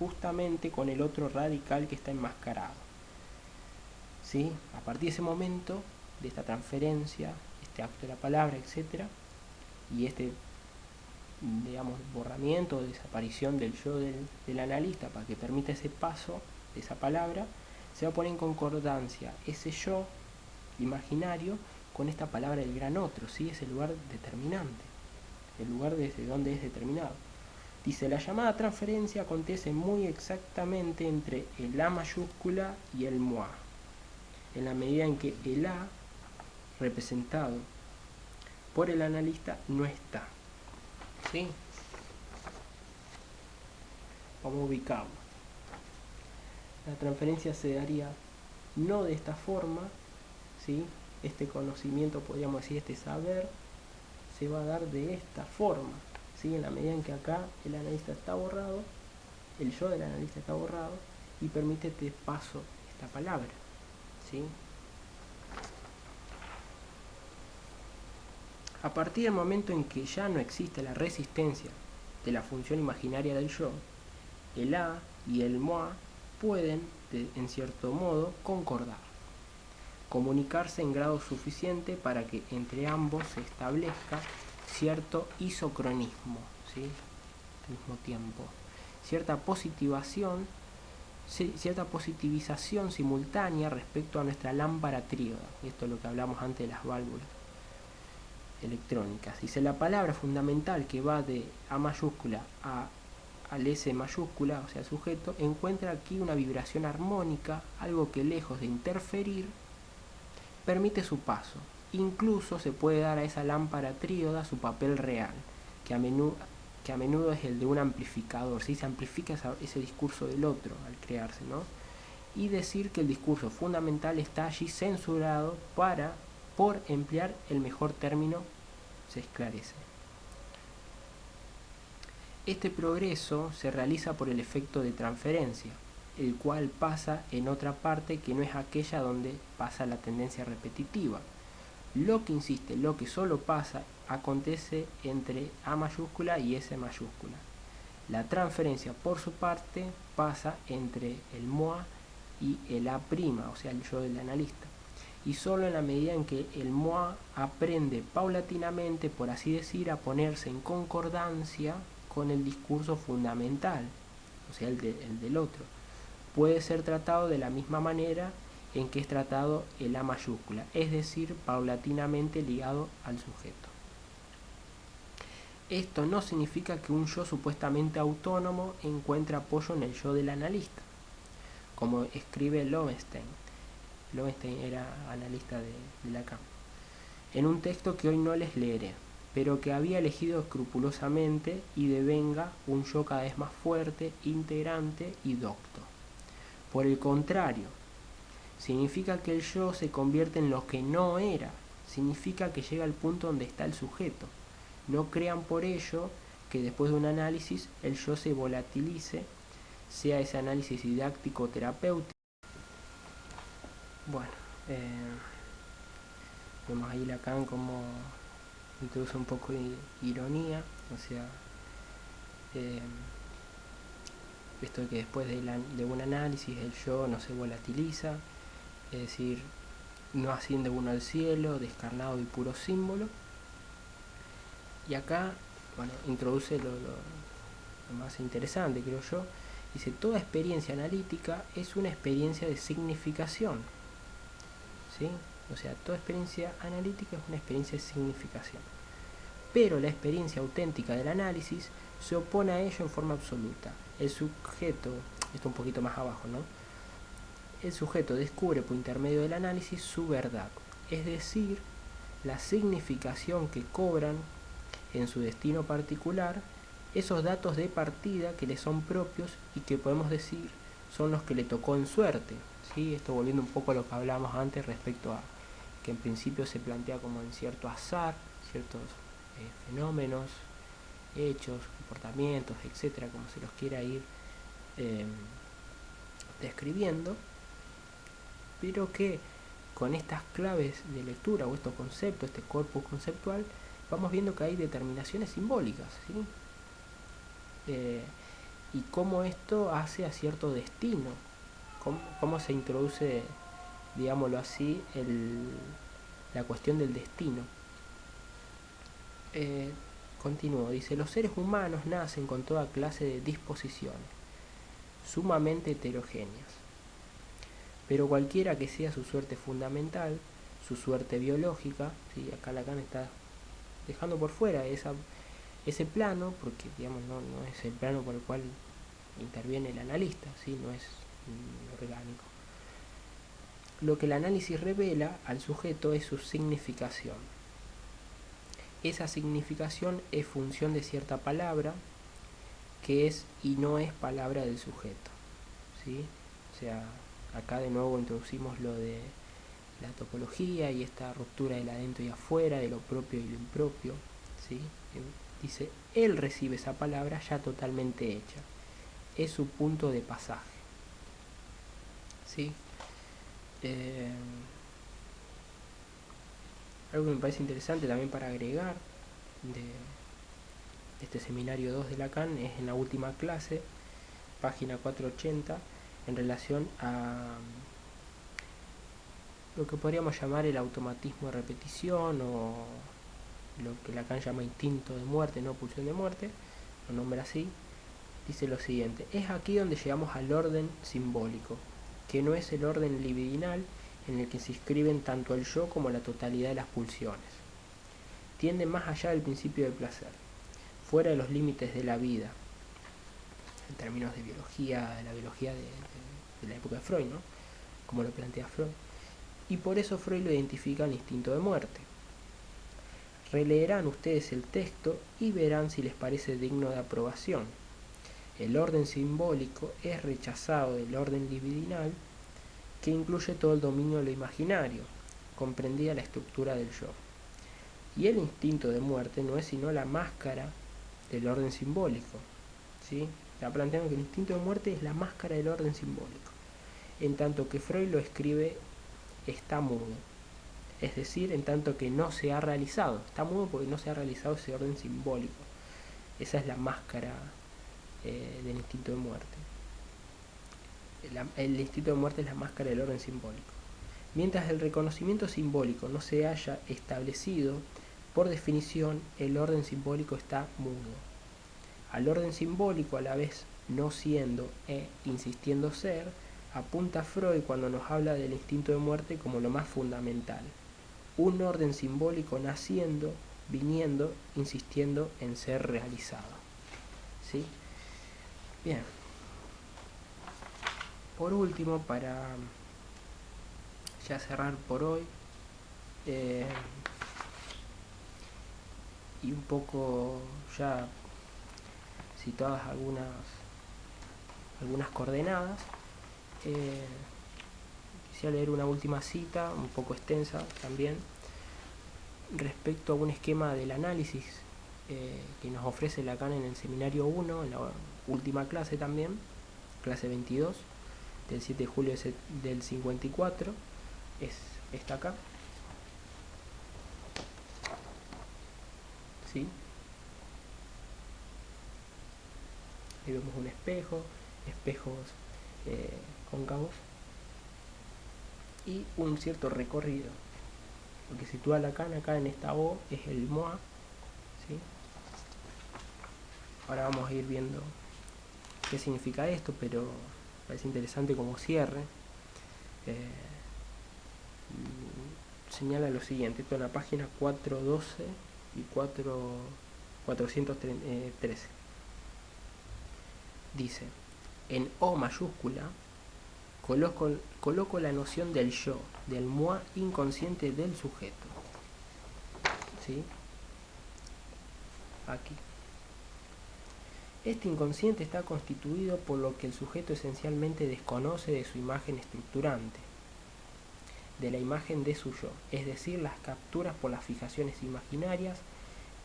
justamente con el otro radical que está enmascarado. ¿Sí? A partir de ese momento de esta transferencia, este acto de la palabra, etc. Y este, digamos, borramiento o desaparición del yo del analista para que permita ese paso de esa palabra, se va a poner en concordancia ese yo imaginario con esta palabra del gran otro, ¿sí? Es el lugar determinante, el lugar desde donde es determinado. Dice, la llamada transferencia acontece muy exactamente entre el A mayúscula y el moi, en la medida en que el A, representado por el analista, no está. ¿Sí? Vamos a ubicarlo. La transferencia se daría no de esta forma, ¿sí? Este conocimiento, podríamos decir, este saber, se va a dar de esta forma, ¿sí? En la medida en que acá el analista está borrado, el yo del analista está borrado, y permite este paso, esta palabra, ¿sí? A partir del momento en que ya no existe la resistencia de la función imaginaria del yo, el A y el moi pueden, en cierto modo, concordar, comunicarse en grado suficiente para que entre ambos se establezca cierto isocronismo, ¿sí? Al mismo tiempo, cierta positivización simultánea respecto a nuestra lámpara tríoda. Esto es lo que hablamos antes de las válvulas electrónicas. Dice, la palabra fundamental que va de A mayúscula al S mayúscula, o sea, sujeto, encuentra aquí una vibración armónica, algo que lejos de interferir, permite su paso. Incluso se puede dar a esa lámpara tríoda su papel real, que a menudo es el de un amplificador, ¿sí? Se amplifica ese discurso del otro al crearse, ¿no? Y decir que el discurso fundamental está allí censurado por emplear el mejor término, se esclarece. Este progreso se realiza por el efecto de transferencia, el cual pasa en otra parte que no es aquella donde pasa la tendencia repetitiva. Lo que solo pasa, acontece entre A mayúscula y S mayúscula. La transferencia, por su parte, pasa entre el moi y el A', o sea, el yo del analista. Y solo en la medida en que el moi aprende paulatinamente, por así decir, a ponerse en concordancia con el discurso fundamental, o sea, el del otro, puede ser tratado de la misma manera en que es tratado el A mayúscula, es decir, paulatinamente ligado al sujeto. Esto no significa que un yo supuestamente autónomo encuentre apoyo en el yo del analista, como escribe Lowenstein. Lowenstein era analista de Lacan, en un texto que hoy no les leeré, pero que había elegido escrupulosamente y devenga un yo cada vez más fuerte, integrante y docto. Por el contrario, significa que el yo se convierte en lo que no era, significa que llega al punto donde está el sujeto. No crean por ello que después de un análisis el yo se volatilice, sea ese análisis didáctico o terapéutico. Bueno, vemos ahí Lacan como introduce un poco de ironía, o sea, esto de que después de un análisis el yo no se volatiliza, es decir, no asciende uno al cielo, descarnado y puro símbolo. Y acá, bueno, introduce lo más interesante, creo yo. Dice, toda experiencia analítica es una experiencia de significación, ¿sí? O sea, toda experiencia analítica es una experiencia de significación. Pero la experiencia auténtica del análisis se opone a ello en forma absoluta. El sujeto, esto un poquito más abajo, ¿no? El sujeto descubre por intermedio del análisis su verdad, es decir, la significación que cobran en su destino particular esos datos de partida que le son propios y que podemos decir son los que le tocó en suerte, ¿sí? Esto volviendo un poco a lo que hablábamos antes respecto a que en principio se plantea como en cierto azar, ciertos fenómenos, hechos, comportamientos, etcétera, como se los quiera ir describiendo, pero que con estas claves de lectura o estos conceptos, este corpus conceptual, vamos viendo que hay determinaciones simbólicas, ¿sí? Y cómo esto hace a cierto destino, cómo se introduce, digámoslo así, la cuestión del destino. Continúo, dice, los seres humanos nacen con toda clase de disposiciones, sumamente heterogéneas, pero cualquiera que sea su suerte fundamental, su suerte biológica, ¿sí? Acá Lacan está dejando por fuera ese plano, porque digamos no es el plano por el cual interviene el analista, ¿sí? No es orgánico. Lo que el análisis revela al sujeto es su significación. Esa significación es función de cierta palabra que es y no es palabra del sujeto, ¿sí? O sea, acá de nuevo introducimos lo de la topología y esta ruptura del adentro y afuera, de lo propio y lo impropio, ¿sí? Dice, él recibe esa palabra ya totalmente hecha, es su punto de pasaje, ¿sí? Algo que me parece interesante también para agregar de este seminario 2 de Lacan es en la última clase, página 480, en relación a lo que podríamos llamar el automatismo de repetición, o lo que Lacan llama instinto de muerte, no pulsión de muerte, lo nombra así. Dice lo siguiente: es aquí donde llegamos al orden simbólico, que no es el orden libidinal en el que se inscriben tanto el yo como la totalidad de las pulsiones. Tiende más allá del principio del placer, fuera de los límites de la vida, en términos de biología, de la biología de la época de Freud, ¿no? Como lo plantea Freud. Y por eso Freud lo identifica al instinto de muerte. Releerán ustedes el texto y verán si les parece digno de aprobación. El orden simbólico es rechazado del orden libidinal, que incluye todo el dominio de lo imaginario, comprendida la estructura del yo. Y el instinto de muerte no es sino la máscara del orden simbólico, ¿sí? Está planteando que el instinto de muerte es la máscara del orden simbólico, en tanto que Freud lo escribe está mudo, es decir, en tanto que no se ha realizado, está mudo porque no se ha realizado ese orden simbólico. Esa es la máscara del instinto de muerte. El instinto de muerte es la máscara del orden simbólico. Mientras el reconocimiento simbólico no se haya establecido, por definición, el orden simbólico está mudo. Al orden simbólico, a la vez no siendo e insistiendo ser, apunta Freud cuando nos habla del instinto de muerte como lo más fundamental. Un orden simbólico naciendo, viniendo, insistiendo en ser realizado. ¿Sí? Bien. Por último, para ya cerrar por hoy, y un poco ya situadas algunas coordenadas, quisiera leer una última cita, un poco extensa también, respecto a un esquema del análisis que nos ofrece Lacan en el seminario 1, en la última clase también, clase 22, del 7 de julio del 54, es esta acá. ¿Sí? Ahí vemos un espejo, espejos cóncavos y un cierto recorrido. Lo que sitúa Lacan acá en esta O es el moi, ¿sí? Ahora vamos a ir viendo qué significa esto, pero parece interesante como cierre. Señala lo siguiente, esto en la página 412 y 413. Dice: en O mayúscula coloco la noción del yo, del moi inconsciente del sujeto. ¿Sí? Aquí. Este inconsciente está constituido por lo que el sujeto esencialmente desconoce de su imagen estructurante, de la imagen de su yo, es decir, las capturas por las fijaciones imaginarias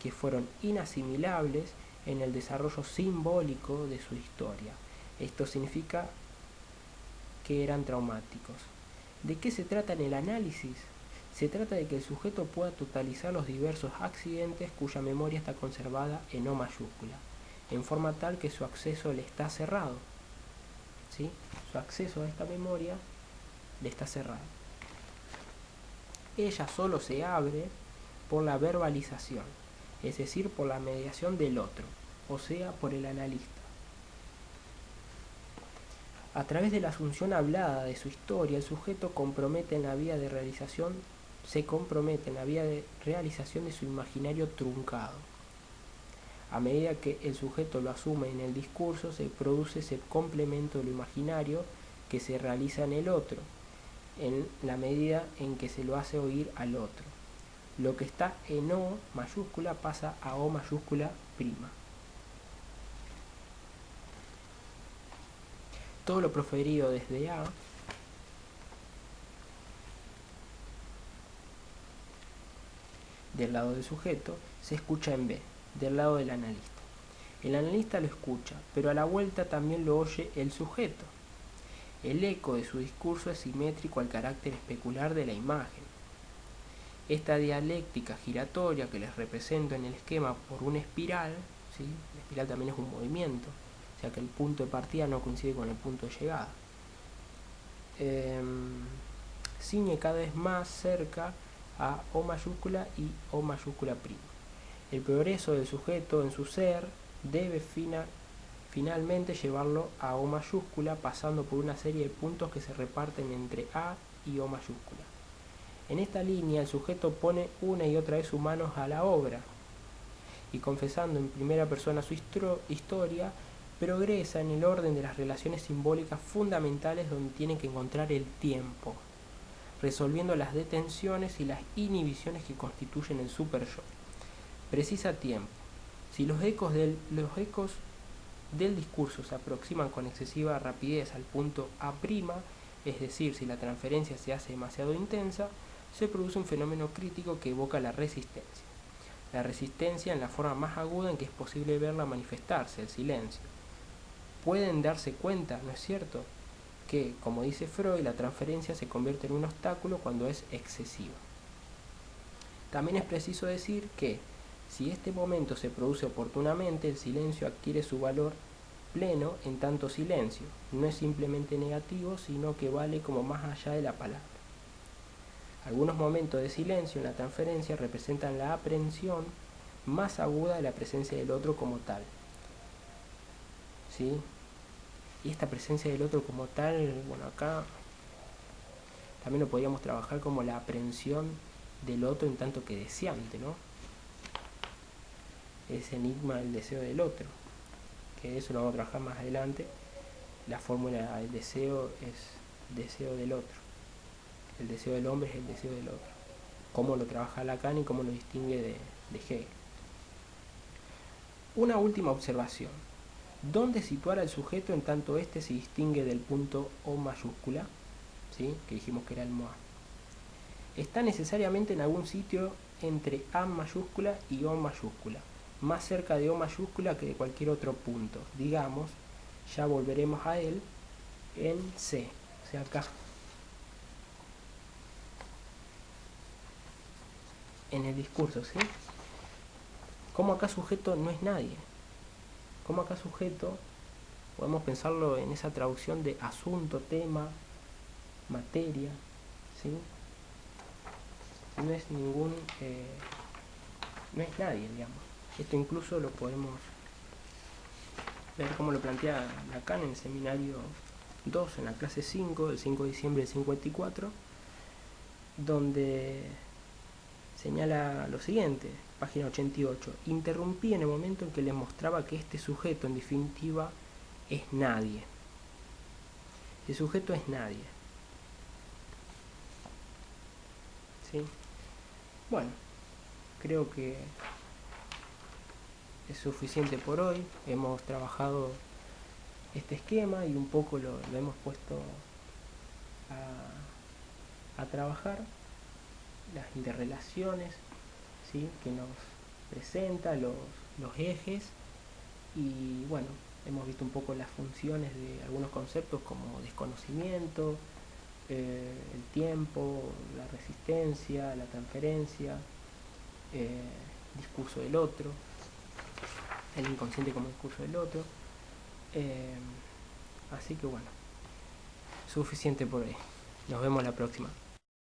que fueron inasimilables en el desarrollo simbólico de su historia. Esto significa que eran traumáticos. ¿De qué se trata en el análisis? Se trata de que el sujeto pueda totalizar los diversos accidentes cuya memoria está conservada en O mayúscula, en forma tal que su acceso le está cerrado. ¿Sí? Su acceso a esta memoria le está cerrado. ella solo se abre por la verbalización, es decir, por la mediación del otro, o sea, por el analista. A través de la asunción hablada de su historia, el sujeto se compromete en la vía de realización de su imaginario truncado. A medida que el sujeto lo asume en el discurso, se produce ese complemento de lo imaginario que se realiza en el otro, en la medida en que se lo hace oír al otro. Lo que está en O mayúscula pasa a O mayúscula prima. Todo lo proferido desde A del lado del sujeto se escucha en B, del lado del analista. El analista lo escucha, pero a la vuelta también lo oye el sujeto. El eco de su discurso es simétrico al carácter especular de la imagen. Esta dialéctica giratoria que les represento en el esquema por una espiral, ¿sí? La espiral también es un movimiento, o sea que el punto de partida no coincide con el punto de llegada. Ciñe cada vez más cerca a O mayúscula y O mayúscula prima. El progreso del sujeto en su ser debe finalmente llevarlo a O mayúscula, pasando por una serie de puntos que se reparten entre A y O mayúscula. En esta línea el sujeto pone una y otra vez sus manos a la obra y, confesando en primera persona su historia, progresa en el orden de las relaciones simbólicas fundamentales donde tiene que encontrar el tiempo, resolviendo las detenciones y las inhibiciones que constituyen el super-yo. Precisa tiempo. Si los ecos del discurso se aproximan con excesiva rapidez al punto A', es decir, si la transferencia se hace demasiado intensa, se produce un fenómeno crítico que evoca la resistencia. La resistencia en la forma más aguda en que es posible verla manifestarse, el silencio. Pueden darse cuenta, ¿no es cierto?, que, como dice Freud, la transferencia se convierte en un obstáculo cuando es excesiva. También es preciso decir que, si este momento se produce oportunamente, el silencio adquiere su valor pleno en tanto silencio. No es simplemente negativo, sino que vale como más allá de la palabra. Algunos momentos de silencio en la transferencia representan la aprehensión más aguda de la presencia del otro como tal. ¿Sí? Y esta presencia del otro como tal, bueno, acá también lo podríamos trabajar como la aprehensión del otro en tanto que deseante, ¿no? Ese enigma del deseo del otro, que eso lo vamos a trabajar más adelante. La fórmula del deseo es deseo del otro. El deseo del hombre es el deseo del otro. Cómo lo trabaja Lacan y cómo lo distingue de Hegel. Una última observación. ¿Dónde situar al sujeto en tanto éste se distingue del punto O mayúscula? ¿Sí? Que dijimos que era el MOA. Está necesariamente en algún sitio entre A mayúscula y O mayúscula, más cerca de O mayúscula que de cualquier otro punto. Digamos, ya volveremos a él, en C, o sea acá. En el discurso, ¿sí? Como acá sujeto no es nadie. Como acá sujeto, podemos pensarlo en esa traducción de asunto, tema, materia, ¿sí? No es ningún, no es nadie, digamos. Esto incluso lo podemos ver cómo lo plantea Lacan en el seminario 2, en la clase 5, del 5 de diciembre del 54, donde señala lo siguiente, página 88. Interrumpí en el momento en que les mostraba que este sujeto, en definitiva, es nadie. El sujeto es nadie. ¿Sí? Bueno, creo que es suficiente por hoy. Hemos trabajado este esquema y un poco lo hemos puesto a trabajar. Las interrelaciones, ¿sí?, que nos presenta, los ejes, y bueno, hemos visto un poco las funciones de algunos conceptos como desconocimiento, el tiempo, la resistencia, la transferencia, discurso del otro, el inconsciente como discurso del otro. Así que bueno, suficiente por hoy. Nos vemos la próxima.